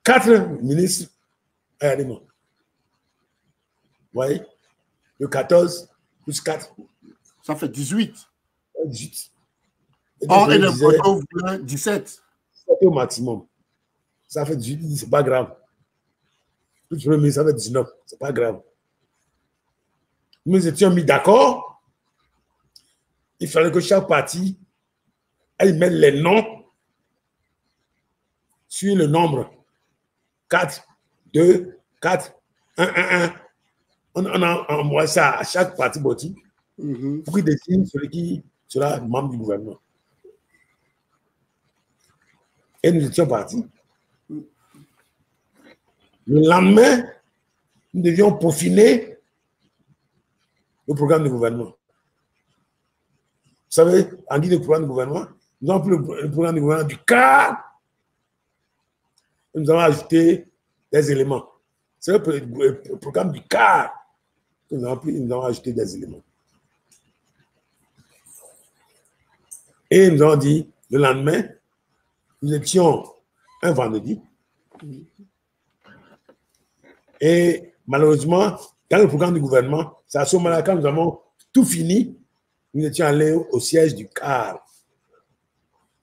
[SPEAKER 1] 4 ministres à Yadima. Vous voyez? Le 14 plus 4.
[SPEAKER 2] Ça fait 18.
[SPEAKER 1] 18.
[SPEAKER 2] Or, et le Kodjo voulait 17.
[SPEAKER 1] C'était au maximum. Ça fait 18, c'est pas grave. Tout le premier, ça fait 19, c'est pas grave. nous étions mis d'accord. Il fallait que chaque parti aille mettre les noms sur le nombre 4, 2, 4, 1, 1, 1. On a envoyé ça à chaque parti politique pour qu'il décide celui qui sera membre du gouvernement. Et nous étions partis. Le lendemain, nous devions peaufiner le programme du gouvernement. Vous savez, en guise de programme du gouvernement, nous avons pris le programme du gouvernement du CAR. Nous avons ajouté des éléments. C'est le programme du CAR que nous avons pris, nous avons ajouté des éléments. Et nous avons dit, le lendemain, nous étions un vendredi. Et malheureusement, dans le programme du gouvernement, c'est à ce moment-là, quand nous avons tout fini, nous étions allés au siège du CAR,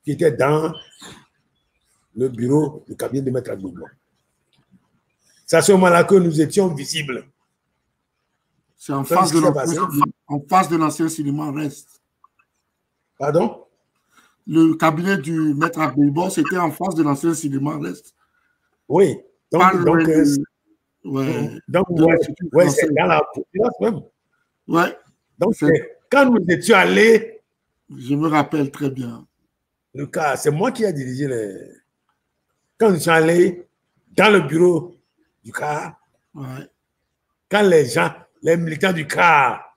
[SPEAKER 1] qui était dans le bureau du cabinet de Maître Gbagbo. C'est à ce moment-là que nous étions visibles.
[SPEAKER 2] C'est en face de l'ancien cinéma Reste.
[SPEAKER 1] Pardon?
[SPEAKER 2] Le cabinet du Maître Gbagbo, c'était en face de l'ancien cinéma Reste.
[SPEAKER 1] Oui. Donc c'est dans la population même.
[SPEAKER 2] Ouais.
[SPEAKER 1] Donc, quand nous étions allés...
[SPEAKER 2] Je me rappelle très bien.
[SPEAKER 1] Le CAR, c'est moi qui ai dirigé les... Quand nous sommes allés dans le bureau du CAR, quand les gens, les militants du CAR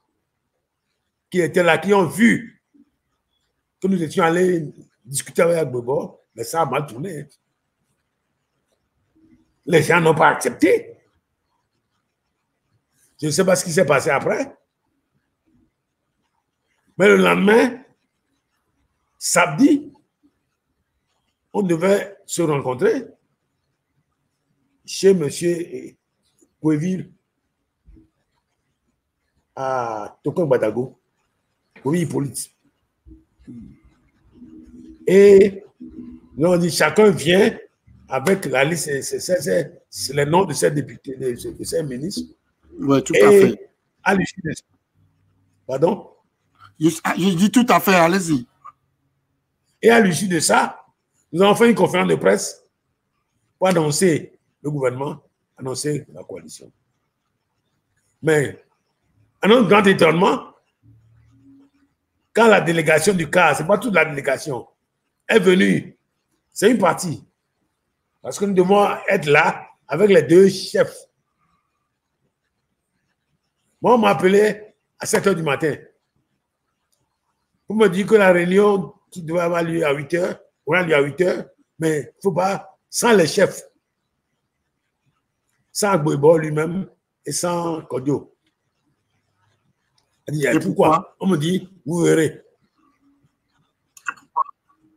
[SPEAKER 1] qui étaient là, qui ont vu que nous étions allés discuter avec Gbagbo, mais ça a mal tourné. Les gens n'ont pas accepté. Je ne sais pas ce qui s'est passé après. Mais le lendemain, samedi, on devait se rencontrer chez M. Kouéville à Tokon Badago, Kouéville Hippolyte. Et nous on dit chacun vient avec la liste, c'est les noms de ces députés, de ces ministres.
[SPEAKER 2] Oui, tout à fait.
[SPEAKER 1] À l'issue de ça. Pardon?
[SPEAKER 2] Je dis tout à fait, allez-y.
[SPEAKER 1] Et à l'issue de ça, nous avons fait une conférence de presse pour annoncer le gouvernement, annoncer la coalition. Mais, à notre grand étonnement, quand la délégation du CAR, ce n'est pas toute la délégation, est venue, c'est une partie. Parce que nous devons être là avec les deux chefs. Moi, on m'a appelé à 7 h du matin pour me dire que la réunion qui devait avoir lieu à 8 h, aura lieu à 8 h, mais il ne faut pas, sans les chefs, sans Gbagbo lui-même et sans Kodio. Et pourquoi? On me dit, vous verrez.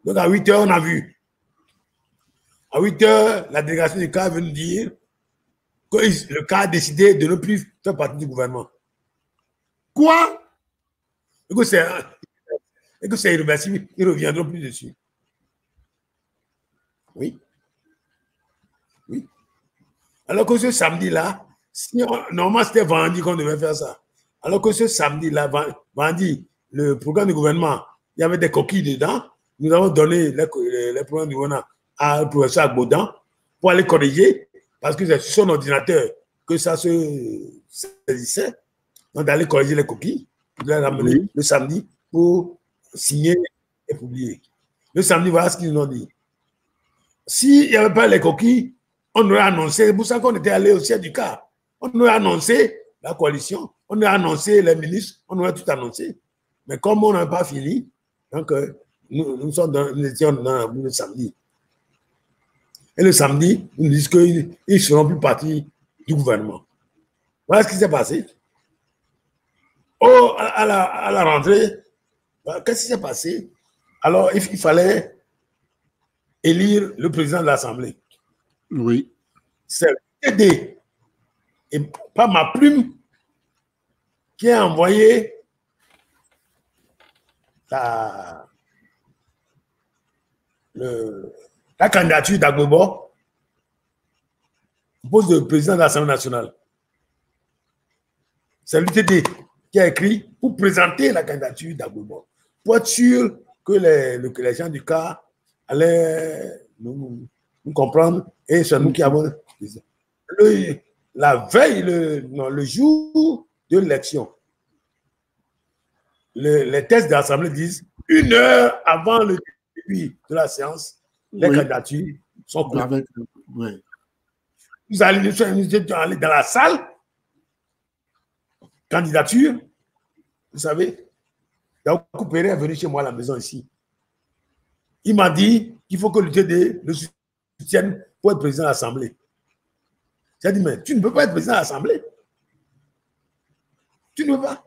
[SPEAKER 1] Donc à 8 h, on a vu. À 8 h, la délégation du CAR veut nous dire que le CAR a décidé de ne plus faire partie du gouvernement.
[SPEAKER 2] Quoi?
[SPEAKER 1] Et que c'est irréversible, ils ne reviendront plus dessus. Oui. Oui. Alors que ce samedi-là, normalement c'était vendredi qu'on devait faire ça. Alors que ce samedi-là, vendredi, le programme du gouvernement, il y avait des coquilles dedans. Nous avons donné les programmes du gouvernement à professeur Agbodan pour aller corriger, parce que c'est sur son ordinateur que ça se saisissait. Donc d'aller corriger les coquilles, de les ramener le samedi pour signer et publier. Le samedi, voilà ce qu'ils nous ont dit. S'il n'y avait pas les coquilles, on aurait annoncé, c'est pour ça qu'on était allé au siège du CAR. On aurait annoncé la coalition, on aurait annoncé les ministres, on aurait tout annoncé. Mais comme on n'a pas fini, donc nous étions dans le samedi. Et le samedi, ils nous disent qu'ils ne seront plus partis du gouvernement. Voilà ce qui s'est passé. Oh, à la rentrée, qu'est-ce qui s'est passé? Alors, il fallait élire le président de l'Assemblée.
[SPEAKER 2] Oui.
[SPEAKER 1] C'est l'UTD et pas ma plume qui a envoyé la candidature d'Agbobo au poste de président de l'Assemblée nationale. C'est l'UTD qui a écrit pour présenter la candidature d'Agbouiba, pour être sûr que les gens du cas allaient nous comprendre, et c'est nous qui avons... La veille, le jour de l'élection, les tests de l'Assemblée disent 1 heure avant le début de la séance, les candidatures sont closes.
[SPEAKER 2] Oui.
[SPEAKER 1] Nous allons aller dans la salle, candidature, vous savez, Daoukou Péré est venu chez moi à la maison ici. Il m'a dit qu'il faut que l'UTD le soutienne pour être président de l'Assemblée. J'ai dit, mais tu ne peux pas être président de l'Assemblée. Tu ne peux pas.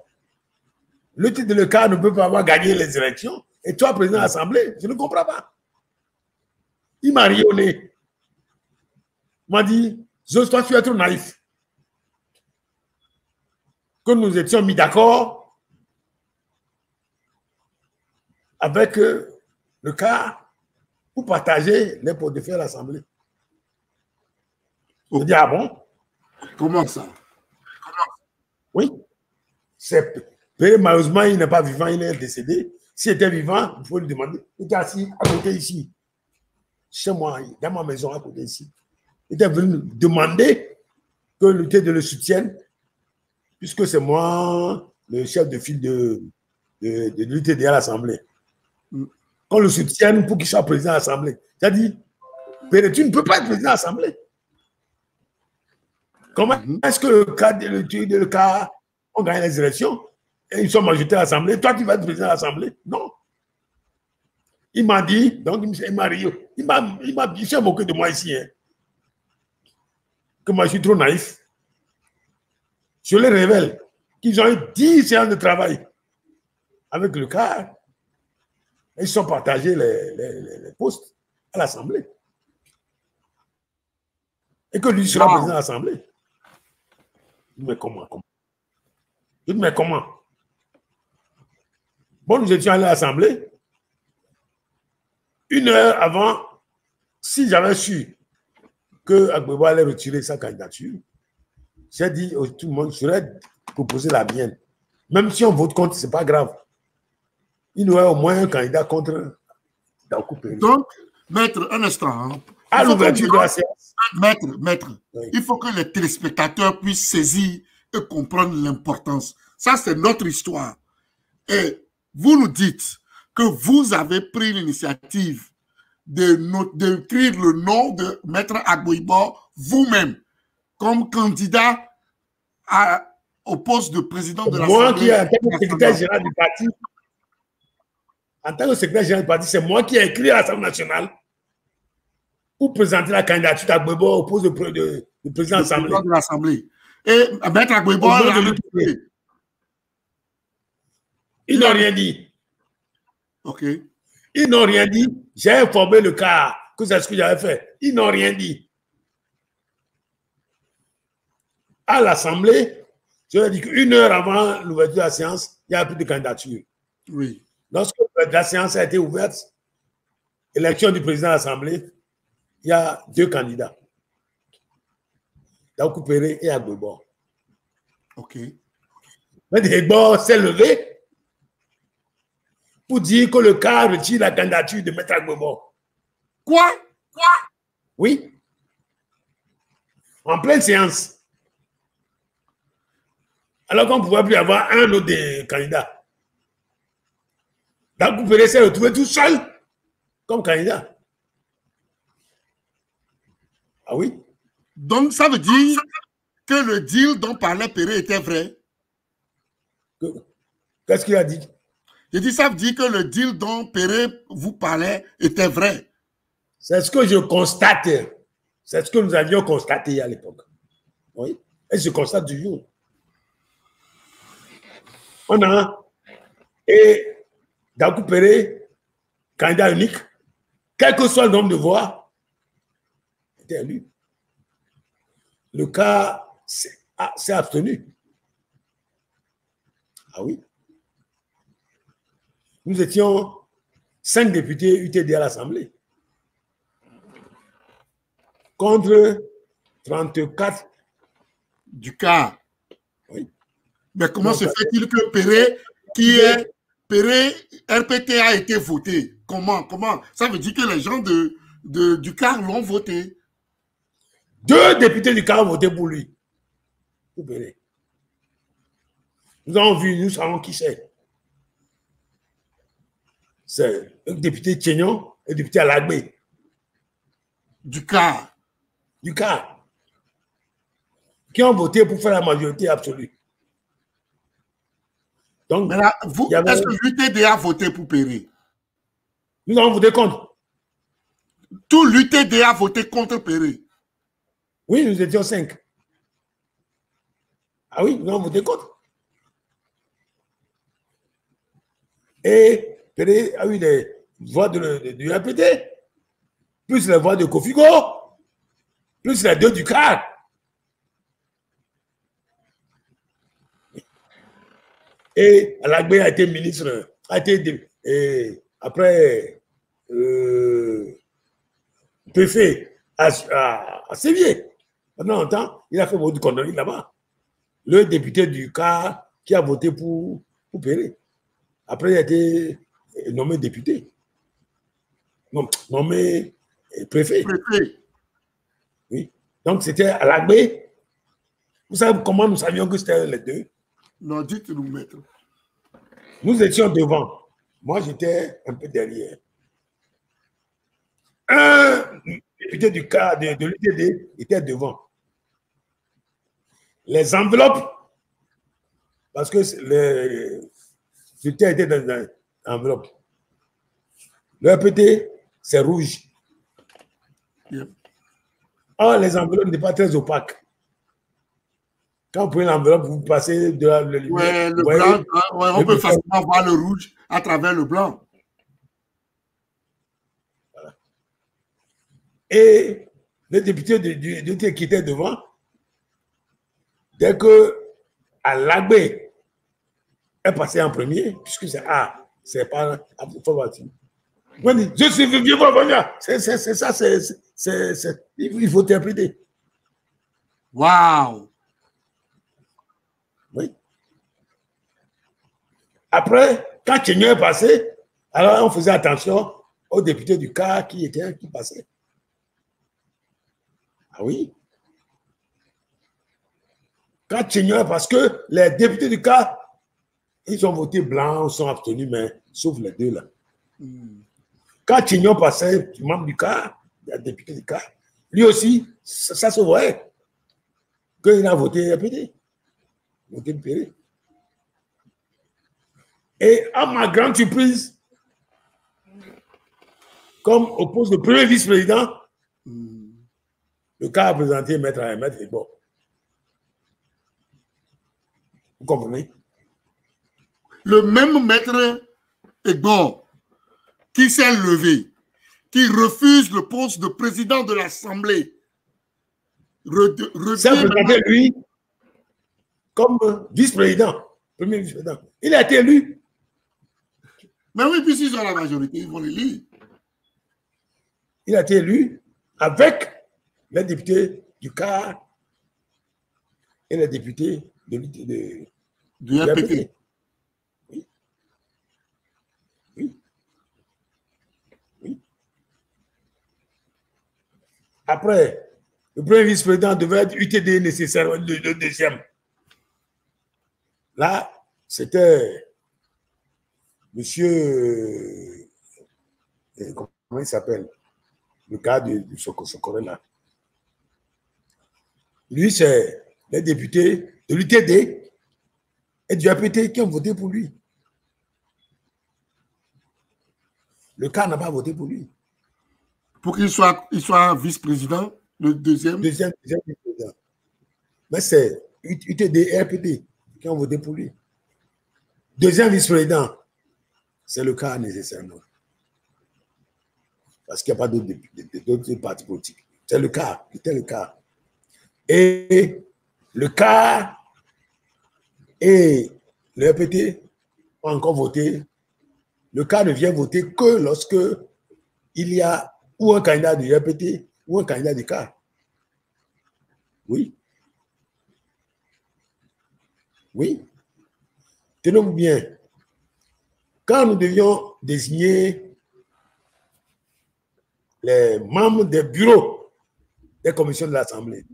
[SPEAKER 1] L'UTD le cas ne peut pas avoir gagné les élections et toi, président de l'Assemblée, je ne comprends pas. Il m'a rionné. Il m'a dit, toi, tu es trop naïf. Que nous étions mis d'accord avec le cas pour partager les portefeuilles à l'Assemblée. Je dis, ah bon?
[SPEAKER 2] Comment ça?
[SPEAKER 1] Oui. Malheureusement, il n'est pas vivant, il est décédé. S'il était vivant, il faut lui demander. Il était assis à côté ici, chez moi, dans ma maison à côté ici. Il était venu demander que l'UTD le soutienne, puisque c'est moi le chef de file de l'UTD à l'Assemblée. Qu'on le soutienne pour qu'il soit président de l'Assemblée. C'est-à-dire, tu ne peux pas être président de l'Assemblée. Comment est-ce que le cas on gagne les élections et ils sont majoritaires à l'Assemblée? Toi, tu vas être président de l'Assemblée? Non. Il m'a dit, donc il m'a il s'est moqué de moi ici, hein, que moi je suis trop naïf. Je les révèle qu'ils ont eu 10 séances de travail avec le cas. Ils sont partagés les postes à l'Assemblée. Et que lui sera président de l'Assemblée. Mais comment? Je dis, mais comment? Bon, nous étions allés à l'Assemblée. 1 heure avant, si j'avais su que Agbouiba allait retirer sa candidature, j'ai dit à tout le monde, j'aurais proposé la mienne. Même si on vote contre, ce n'est pas grave. Il y aurait au moins un candidat contre Daoukou Péré.
[SPEAKER 2] Donc, maître, un instant. Hein.
[SPEAKER 1] À l'ouverture de la séance.
[SPEAKER 2] Maître, oui. Il faut que les téléspectateurs puissent saisir et comprendre l'importance. Ça, c'est notre histoire. Et vous nous dites que vous avez pris l'initiative d'écrire le nom de Maître Agbouiba vous-même comme candidat au poste de président de l'Assemblée.
[SPEAKER 1] Moi qui, en tant que secrétaire général du parti, c'est moi qui ai écrit à l'Assemblée nationale pour présenter la candidature d'Agbouiba au poste de président
[SPEAKER 2] de l'Assemblée. Et Maître Agbouiba,
[SPEAKER 1] ils n'ont rien dit.
[SPEAKER 2] OK.
[SPEAKER 1] Ils n'ont rien dit. J'ai informé le cas que c'est ce que j'avais fait. Ils n'ont rien dit. À l'Assemblée, je leur ai dit qu'1 heure avant l'ouverture de la séance, il n'y a plus de candidature.
[SPEAKER 2] Oui.
[SPEAKER 1] Lorsque la séance a été ouverte, élection du président de l'Assemblée, il y a 2 candidats. Daoukou Péré et Agbouiba.
[SPEAKER 2] OK.
[SPEAKER 1] Mais Agbouiba s'est levé pour dire que le cas retire la candidature de Maître Agbouiba.
[SPEAKER 2] Quoi?
[SPEAKER 1] Oui. En pleine séance. Alors qu'on ne pouvait plus avoir un autre des candidats. Daoukou Péré s'est retrouvé tout seul comme candidat. Ah oui?
[SPEAKER 2] Donc, ça veut dire que le deal dont parlait Péré était vrai?
[SPEAKER 1] Qu'est-ce qu'il a dit?
[SPEAKER 2] J'ai dit, ça veut dire que le deal dont Péré vous parlait était vrai.
[SPEAKER 1] C'est ce que je constate. C'est ce que nous avions constaté à l'époque. Oui. Et je constate toujours. On a, et Daoukou Péré, candidat unique, quel que soit le nombre de voix, était élu. Le cas s'est abstenu. Ah oui. Nous étions 5 députés UTD à l'Assemblée. Contre 34
[SPEAKER 2] du cas.
[SPEAKER 1] Oui.
[SPEAKER 2] Mais comment se fait-il que Péré, RPT a été voté? Comment? Ça veut dire que les gens du CAR l'ont voté.
[SPEAKER 1] 2 députés du CAR ont voté pour lui. Pour Péré. Nous avons vu, nous savons qui c'est. C'est un député Tchénion et un député Alagbé.
[SPEAKER 2] Du CAR.
[SPEAKER 1] Du CAR. Qui ont voté pour faire la majorité absolue. Donc,
[SPEAKER 2] est-ce que l'UTD a voté pour Péré?
[SPEAKER 1] Nous avons voté contre.
[SPEAKER 2] Tout l'UTD a voté contre Péré.
[SPEAKER 1] Oui, nous étions 5. Ah oui, nous avons voté contre. Et Péré a eu les voix du RPT, plus les voix de Kofigo, plus les 2 du CAR. Et Alagbé a été ministre, après préfet à Séville. Pendant longtemps, il a fait beaucoup de conneries là-bas. Le député du CAR qui a voté pour Péré. Après, il a été nommé député. Nommé préfet. Oui. Donc, c'était Alagbé. Vous savez comment nous savions que c'était les 2?
[SPEAKER 2] Non, dites-nous, maître.
[SPEAKER 1] Nous étions devant. Moi, j'étais un peu derrière. Un député du cas de l'UTD était devant. Les enveloppes, parce que le bulletin était dans une enveloppe. Le RPT, c'est rouge.
[SPEAKER 2] Yep.
[SPEAKER 1] Or, les enveloppes n'étaient pas très opaques. Quand vous prenez l'enveloppe, vous passez de la lumière.
[SPEAKER 2] Ouais, le blanc, on peut facilement voir le rouge à travers le blanc.
[SPEAKER 1] Voilà. Et le député qui était devant, dès que Alagbé est passé en premier, puisque c'est pas je suis vieux, c'est ça, il faut interpréter.
[SPEAKER 2] Waouh!
[SPEAKER 1] Oui. Après, quand Tchénion est passé, alors on faisait attention aux députés du CAR qui passaient. Ah oui. Quand Tchénion, parce que les députés du CAR, ils ont voté blanc, ils sont abstenus, mais sauf les 2 là. Quand Tchénion passait, membre du CAR, le député du CAR, lui aussi, ça se voyait qu'il a voté RPT. Voté Péré. Et à ma grande surprise, comme au poste de premier vice-président, le CAR a présenté Maître Ahmed Ebor. Vous comprenez?
[SPEAKER 2] Le même Maître Ebor qui s'est levé, qui refuse le poste de président de l'Assemblée,
[SPEAKER 1] s'est présenté lui comme vice-président, premier vice-président. Il a été élu.
[SPEAKER 2] Mais oui, puisqu'ils ont la majorité, ils vont l'élire.
[SPEAKER 1] Il a été élu avec les députés du CAR et les députés
[SPEAKER 2] du RPT.
[SPEAKER 1] Oui. Oui. Oui. Après, le premier vice-président devait être UTD nécessairement, le deuxième. Là, c'était monsieur, comment il s'appelle, le cas de Socoré là. Lui, c'est les députés de l'UTD et du APT qui ont voté pour lui. Le CAR n'a pas voté pour lui.
[SPEAKER 2] Pour qu'il soit vice-président, le deuxième
[SPEAKER 1] vice-président. Mais c'est UTD et RPT qui ont voté pour lui. Deuxième vice-président, c'est le CAR nécessairement. Parce qu'il n'y a pas d'autres partis politiques. C'est le CAR, c'était le CAR. Et le CAR et le RPT ont encore voté. Le CAR ne vient voter que lorsque il y a ou un candidat du RPT ou un candidat du CAR. Oui. Oui. tenez-vous bien, quand nous devions désigner les membres des bureaux des commissions de l'Assemblée,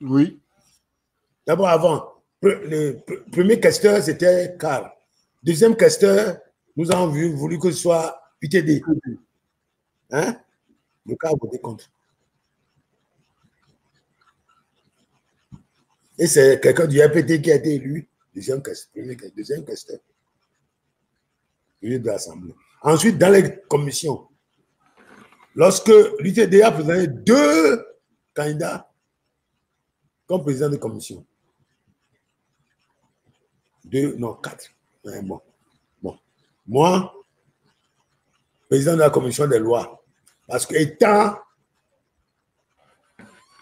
[SPEAKER 2] oui.
[SPEAKER 1] D'abord, avant, le premier questeur, c'était Karl. Deuxième questeur, nous avons voulu que ce soit UTD. Hein? Le cas a voté contre. Et c'est quelqu'un du RPT qui a été élu, deuxième questeur, élu de l'Assemblée. Ensuite, dans les commissions, lorsque l'UTD a présenté 2 candidats comme président de commission, 2, non, 4. Ouais, bon. Moi, président de la commission des lois, parce que étant,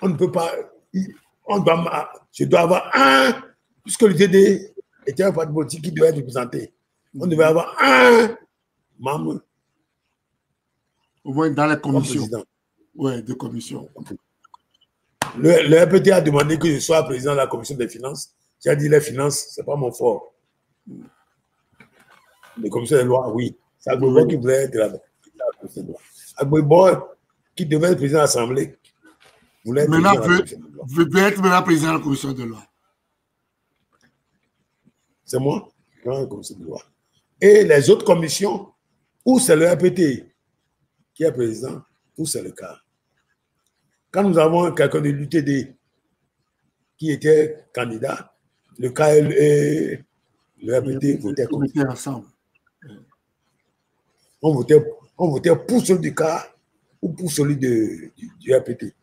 [SPEAKER 1] on ne peut pas, je dois avoir un, puisque l'UTD était un parti politique qui devait être représenté, on devait avoir un membre.
[SPEAKER 2] Au moins dans les commissions. Oui, de commission.
[SPEAKER 1] Le RPT a demandé que je sois président de la commission des finances. J'ai dit les finances, ce n'est pas mon fort. Les commissions des lois, oui. C'est Agboibor qui voulait être la commission des lois. Agboibor, qui devait être président de l'Assemblée, voulait être président de la commission des lois.
[SPEAKER 2] Veut être maintenant président de la commission des lois.
[SPEAKER 1] C'est moi, dans la commission des lois. Et les autres commissions, où c'est le RPT qui est président, où c'est le cas. Quand nous avons quelqu'un de l'UTD qui était candidat, le KL et le RPT votaient contre.
[SPEAKER 2] Ensemble.
[SPEAKER 1] On votait pour celui du cas ou pour celui du RPT.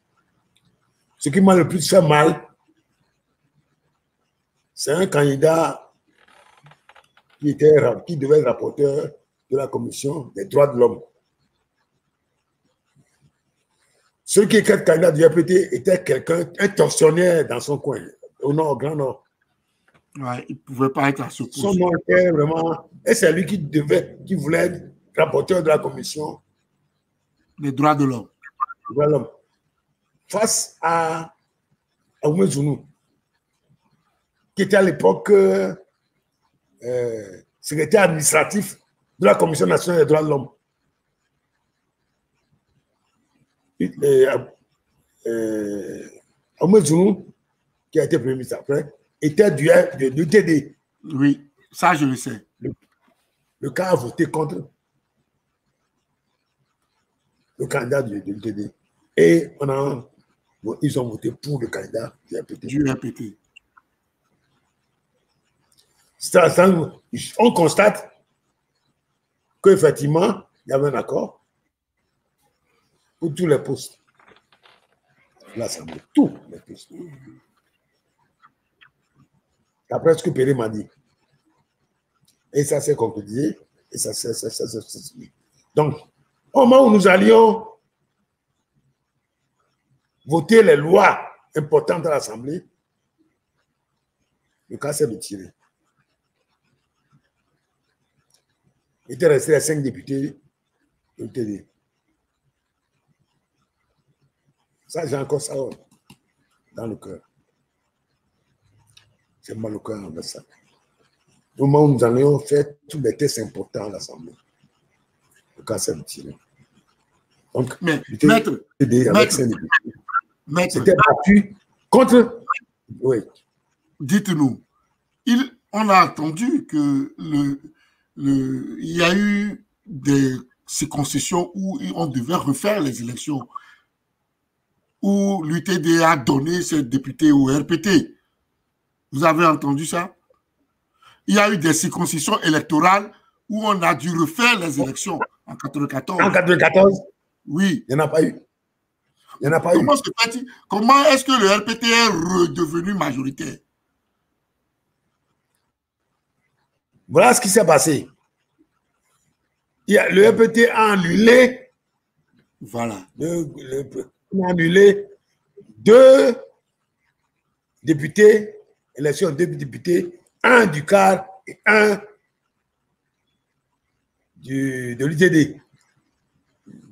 [SPEAKER 1] Ce qui m'a le plus fait mal, c'est un candidat qui devait être rapporteur de la commission des droits de l'homme. Celui qui était candidat du RPT était quelqu'un, un tortionnaire dans son coin, au nord, au Grand Nord.
[SPEAKER 2] Ouais, il ne pouvait pas être à ce poste.
[SPEAKER 1] Son nom était vraiment... Et c'est lui qui voulait être rapporteur de la commission
[SPEAKER 2] des droits de l'homme.
[SPEAKER 1] Face à Oumé Zounou, qui était à l'époque secrétaire administratif de la Commission nationale des droits de l'homme. Oumé Zounou, qui a été premier ministre après, était de l'UTD.
[SPEAKER 2] Oui, ça je le sais.
[SPEAKER 1] Le cas a voté contre le candidat de l'UTD. Et ils ont voté pour le candidat du RPT. On constate qu'effectivement, il y avait un accord pour tous les postes. L'Assemblée, tous les postes. Après ce que Péré m'a dit. Et ça s'est concrétisé. Et ça s'est dit. Donc, au moment où nous allions voter les lois importantes à l'Assemblée, le cas s'est retiré. Il était resté à 5 députés de l'UTD. Ça, j'ai encore ça dans le cœur. J'ai mal au cœur avec ça. Au moment où nous allions faire tous les tests importants à l'Assemblée, le cas s'est retiré. Donc,
[SPEAKER 2] maître,
[SPEAKER 1] c'était battu contre... Oui.
[SPEAKER 2] Dites-nous, on a entendu que il y a eu des circonscriptions où on devait refaire les élections, où l'UTD a donné ses députés au RPT. Vous avez entendu ça? Il y a eu des circonscriptions électorales où on a dû refaire les élections en 1994.
[SPEAKER 1] En 1994?
[SPEAKER 2] Oui.
[SPEAKER 1] Il n'y en a pas eu. Il n'y en a pas eu.
[SPEAKER 2] Comment est-ce que le RPT est redevenu majoritaire?
[SPEAKER 1] Voilà ce qui s'est passé. Le RPT a annulé.
[SPEAKER 2] Voilà.
[SPEAKER 1] On a annulé 2 députés, élection de 2 députés, un du CAR et un de l'UTD.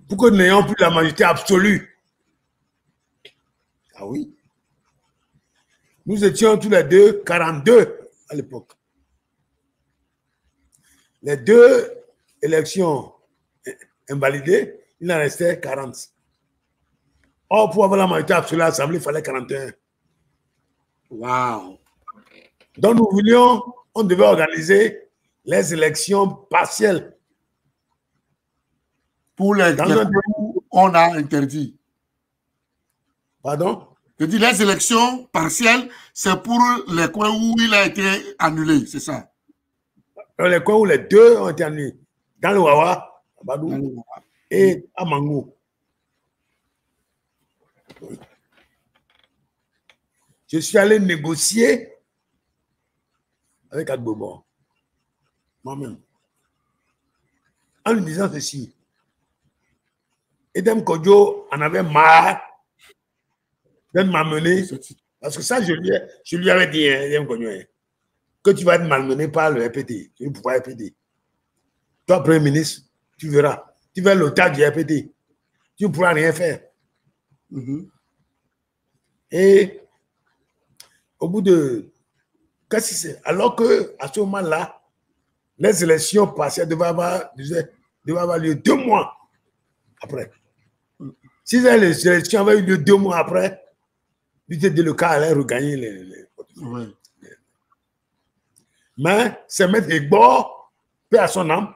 [SPEAKER 1] Pour que nous n'ayons plus la majorité absolue. Ah oui. Nous étions tous les deux 42 à l'époque. Les deux élections invalidées, il en restait 40. Or, pour avoir la majorité absolue à l'Assemblée, il fallait 41.
[SPEAKER 2] Wow.
[SPEAKER 1] Donc, nous voulions, on devait organiser les élections partielles.
[SPEAKER 2] Pour les coins où on a interdit.
[SPEAKER 1] Pardon?
[SPEAKER 2] Je dis les élections partielles, c'est pour les coins où il a été annulé, c'est ça?
[SPEAKER 1] Dans les coins où les deux ont été annulés. Dans le Wawa, à Badou, et à Mangou. Je suis allé négocier avec Agbobo, moi-même, en lui disant ceci. Edem Kodjo en avait marre de m'amener, parce que ça, je lui avais dit, Edem Kodjo, que tu vas être malmené par le RPT, le pouvoir RPT. Toi, Premier ministre, tu verras. Tu vas être l'otage du RPT. Tu ne pourras rien faire. Et au bout de... Qu'est-ce que c'est? Alors qu'à ce moment-là, les élections partielles devaient avoir lieu 2 mois après. Si les élections avaient eu lieu 2 mois après, l'unité le cas allait regagner les
[SPEAKER 2] Oui.
[SPEAKER 1] Mais c'est Maître Egbo, paix à son âme,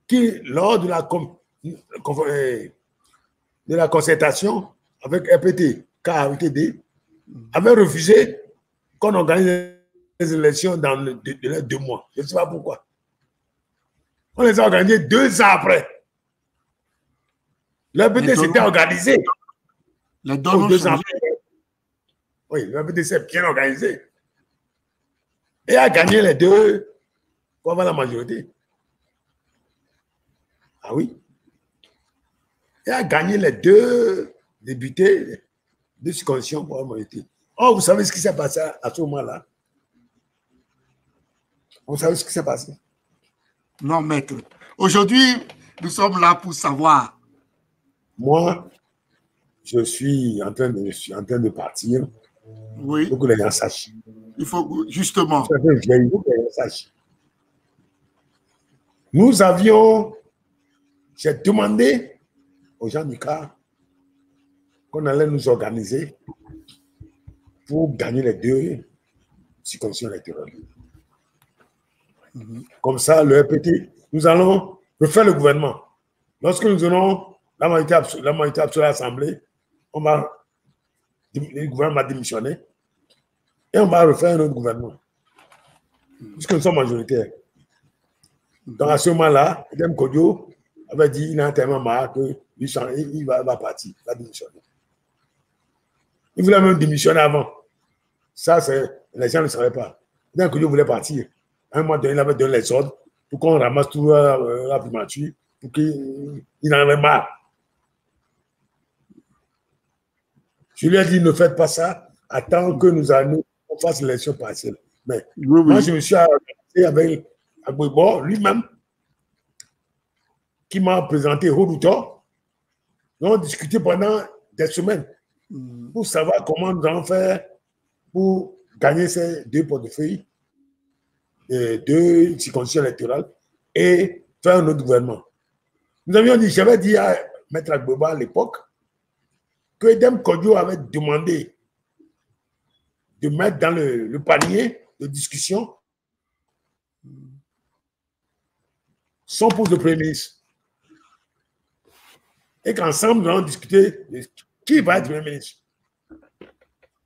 [SPEAKER 1] qui, lors de la concertation avec RPT, KRTD, avait refusé qu'on organise les élections dans les 2 mois. Je ne sais pas pourquoi. On les a organisées 2 ans après. Le RPT s'était organisé.
[SPEAKER 2] Les données ont
[SPEAKER 1] 2 ans
[SPEAKER 2] changé.
[SPEAKER 1] après. Oui, le RPT s'est bien organisé. Et a gagné les 2 pour avoir la majorité. Ah oui. Et a gagné les 2 députés de circonscription pour la majorité. Oh, vous savez ce qui s'est passé à ce moment-là? Vous savez ce qui s'est passé?
[SPEAKER 2] Non, maître. Aujourd'hui, nous sommes là pour savoir.
[SPEAKER 1] Moi, je suis en train de partir.
[SPEAKER 2] Oui.
[SPEAKER 1] Il faut que les gens sachent.
[SPEAKER 2] Il faut justement.
[SPEAKER 1] Il faut que les gens sachent. Nous avions, j'ai demandé aux gens du CAR qu'on allait nous organiser pour gagner les 2 circonscriptions électorales. Comme ça, le RPT, nous allons refaire le gouvernement. Lorsque nous aurons la majorité absolue à l'Assemblée, le gouvernement va démissionner et on va refaire un autre gouvernement. Puisque nous sommes majoritaires. Donc à ce moment-là, Edem Kodjo avait dit qu'il a tellement marre qu'il va partir, il va démissionner. Il voulait même démissionner avant. Ça, les gens ne savaient pas. Edem Kodjo voulait partir. À un moment donné, il avait donné les ordres pour qu'on ramasse tout la primature, pour qu'il en avait marre. Je lui ai dit, ne faites pas ça, attends que nous fassions l'élection partielle. Mais moi, je me suis arrêté avec Agbobo lui-même, qui m'a présenté Rodouto. Nous avons discuté pendant des semaines pour savoir comment nous allons faire pour gagner ces 2 portefeuilles, 2 circonscriptions électorales et faire un autre gouvernement. Nous avions dit, j'avais dit à Maître Agbobo à l'époque que Edem Kodjo avait demandé de mettre dans le panier de discussion son poste de Premier ministre. Et qu'ensemble, nous allons discuter de qui va être Premier ministre.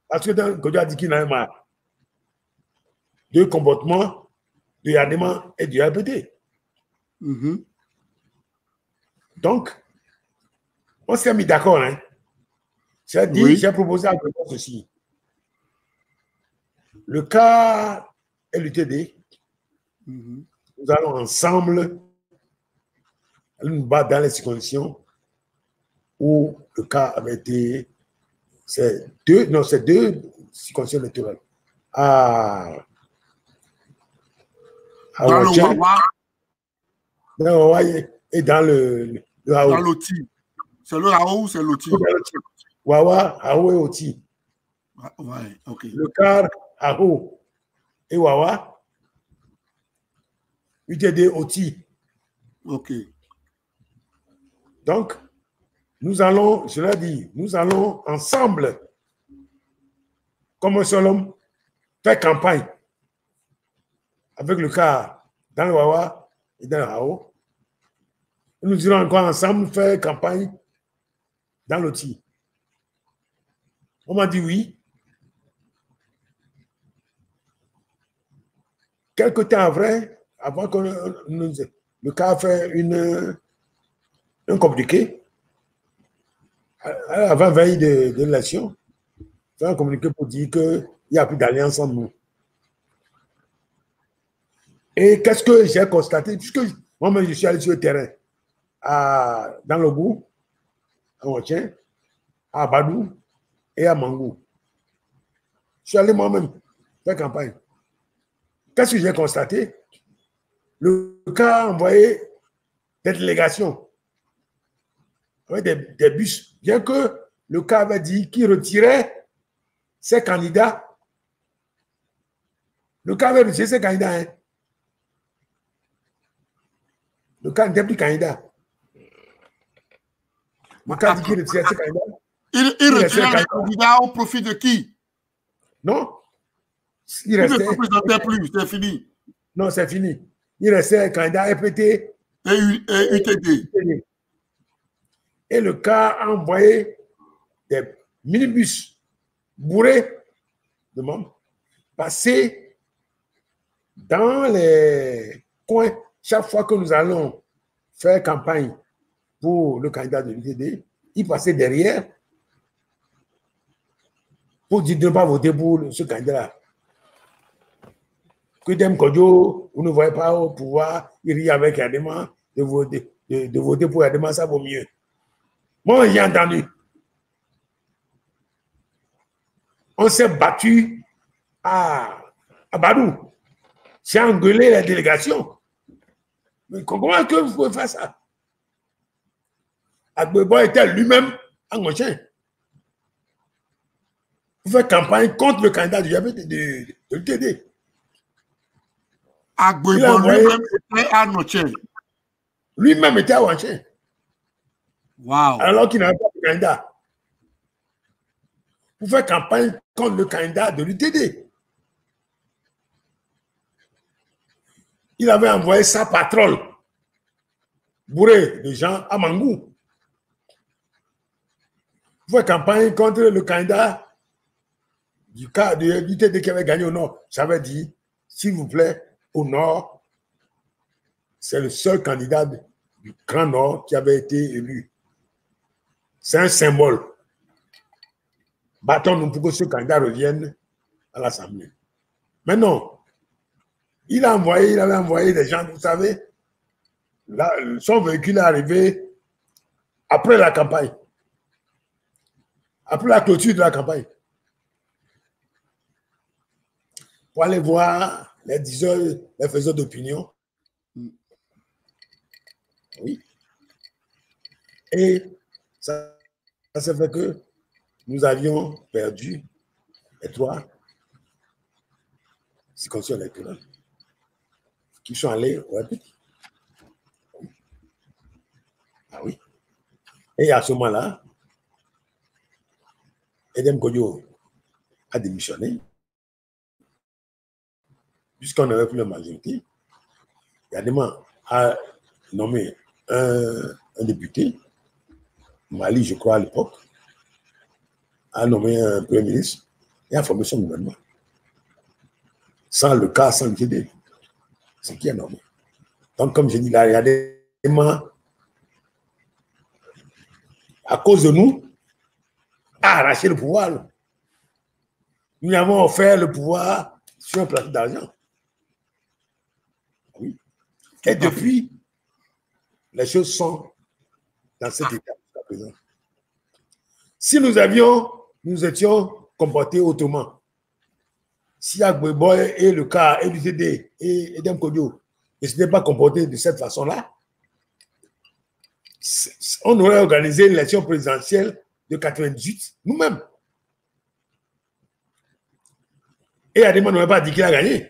[SPEAKER 1] Parce que Edem Kodjo a dit qu'il en a marre de comportement de Yadema et du RPT. Donc, on s'est mis d'accord. Hein? J'ai proposé à Agbobo ceci. Le cas et l'UTD, nous allons ensemble nous battre dans les circonscriptions où le cas avait été. C'est 2 circonscriptions électorales.
[SPEAKER 2] Dans le Wawa.
[SPEAKER 1] Dans le Wawa et dans le Hao.
[SPEAKER 2] Dans l'Oti. C'est le Hao ou c'est l'Oti?
[SPEAKER 1] Wawa, Hao et Oti.
[SPEAKER 2] Ouais, ok.
[SPEAKER 1] Le quart Aho et Wawa. UTD Oti.
[SPEAKER 2] Ok.
[SPEAKER 1] Donc, nous allons, je l'ai dit, nous allons ensemble, comme un seul homme, faire campagne avec le quart dans le Wawa et dans le Aho. Nous irons encore ensemble faire campagne dans l'Oti. On m'a dit oui. Quelque temps après, avant que le cas a fait un communiqué, avant veille de l'élection, fait un communiqué pour dire qu'il n'y a plus d'alliance entre nous. Et qu'est-ce que j'ai constaté? Puisque moi-même, je suis allé sur le terrain, dans le Gou, à Ouachien, à Badou et à Mangou. Je suis allé moi-même faire campagne. Qu'est-ce que j'ai constaté? Le cas a envoyé des délégations avec des bus, bien que le cas avait dit qu'il retirait ses candidats. Le cas avait retiré ses candidats. Hein. Le cas n'était plus candidat. Le cas dit qu'il retirait ses candidats.
[SPEAKER 2] Il retirait les candidats au profit de qui?
[SPEAKER 1] Non.
[SPEAKER 2] Il ne se présentait plus, c'est fini.
[SPEAKER 1] Non, c'est fini. Il restait candidat RPT
[SPEAKER 2] et UTD.
[SPEAKER 1] Et le cas a envoyé des minibus bourrés de membres passer dans les coins. Chaque fois que nous allons faire campagne pour le candidat de l'UTD, il passait derrière pour dire de ne pas voter pour ce candidat-là. Que Dem Kodjo, vous ne voyez pas au pouvoir, il rit avec Yadema, de voter pour Yadema, ça vaut mieux. Moi, j'ai entendu. On s'est battu à Badou. J'ai engueulé la délégation. Mais comment est-ce que vous pouvez faire ça? Agbebo était lui-même en Gauchin. Vous faites campagne contre le candidat de l'UTD.
[SPEAKER 2] Agbebo lui-même était à Gauchin.
[SPEAKER 1] Lui-même était à Gauchin.
[SPEAKER 2] Wow.
[SPEAKER 1] Alors qu'il n'avait pas de candidat. Vous faites campagne contre le candidat de l'UTD. Il avait envoyé sa patrole bourrée de gens à Mangou. Vous faites campagne contre le candidat du cas de l'UTD qui avait gagné au Nord. J'avais dit, s'il vous plaît, au Nord, c'est le seul candidat du Grand Nord qui avait été élu. C'est un symbole. Battons-nous pour que ce candidat revienne à l'Assemblée. Mais non. Il avait envoyé des gens, vous savez, là, son véhicule est arrivé après la campagne. Après la clôture de la campagne. Pour aller voir les diseurs, les faiseurs d'opinion. Oui. Et ça s'est fait que nous avions perdu les 3 circonscriptions électorales qui sont allés au RPT. Ah oui. Et à ce moment-là, Edem Kodjo a démissionné. Puisqu'on n'avait plus la majorité, Yadema a nommé un député, Mali, je crois, à l'époque, a nommé un premier ministre et a formé son gouvernement. Sans le cas, sans l'UTD. C'est qui a nommé. Donc, comme je dis, là, Yadema, à cause de nous, a arraché le pouvoir. Nous avons offert le pouvoir sur un plateau d'argent. Oui. Et depuis, les choses sont dans cet état jusqu'à présent. Si nous étions comportés autrement, si Agbebo et le cas, et l'UTD, et Edem Kodjo ne s'étaient pas comportés de cette façon-là, on aurait organisé l'élection présidentielle de 98 nous-mêmes. Et Yadima n'aurait pas dit qu'il a gagné.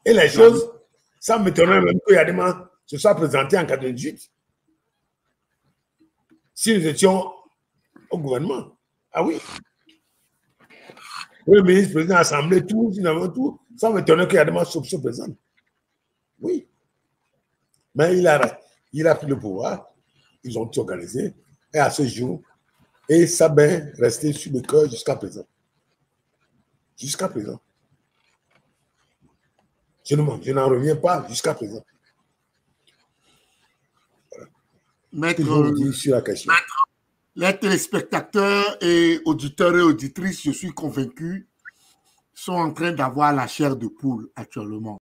[SPEAKER 1] Et les choses, ça m'étonnerait même que Yadima se soit présenté en 98. Si nous étions au gouvernement. Ah oui. Le ministre, président, l'Assemblée, tout, finalement, tout, ça m'étonnerait que Yadima se présente. Oui. Mais il a pris le pouvoir, ils ont tout organisé, et à ce jour, et Sabin resté sur le cœur jusqu'à présent. Jusqu'à présent. Je n'en reviens pas jusqu'à présent. Voilà.
[SPEAKER 2] Maître,
[SPEAKER 1] sur la question.
[SPEAKER 2] Les téléspectateurs et auditeurs et auditrices, je suis convaincu, sont en train d'avoir la chair de poule actuellement.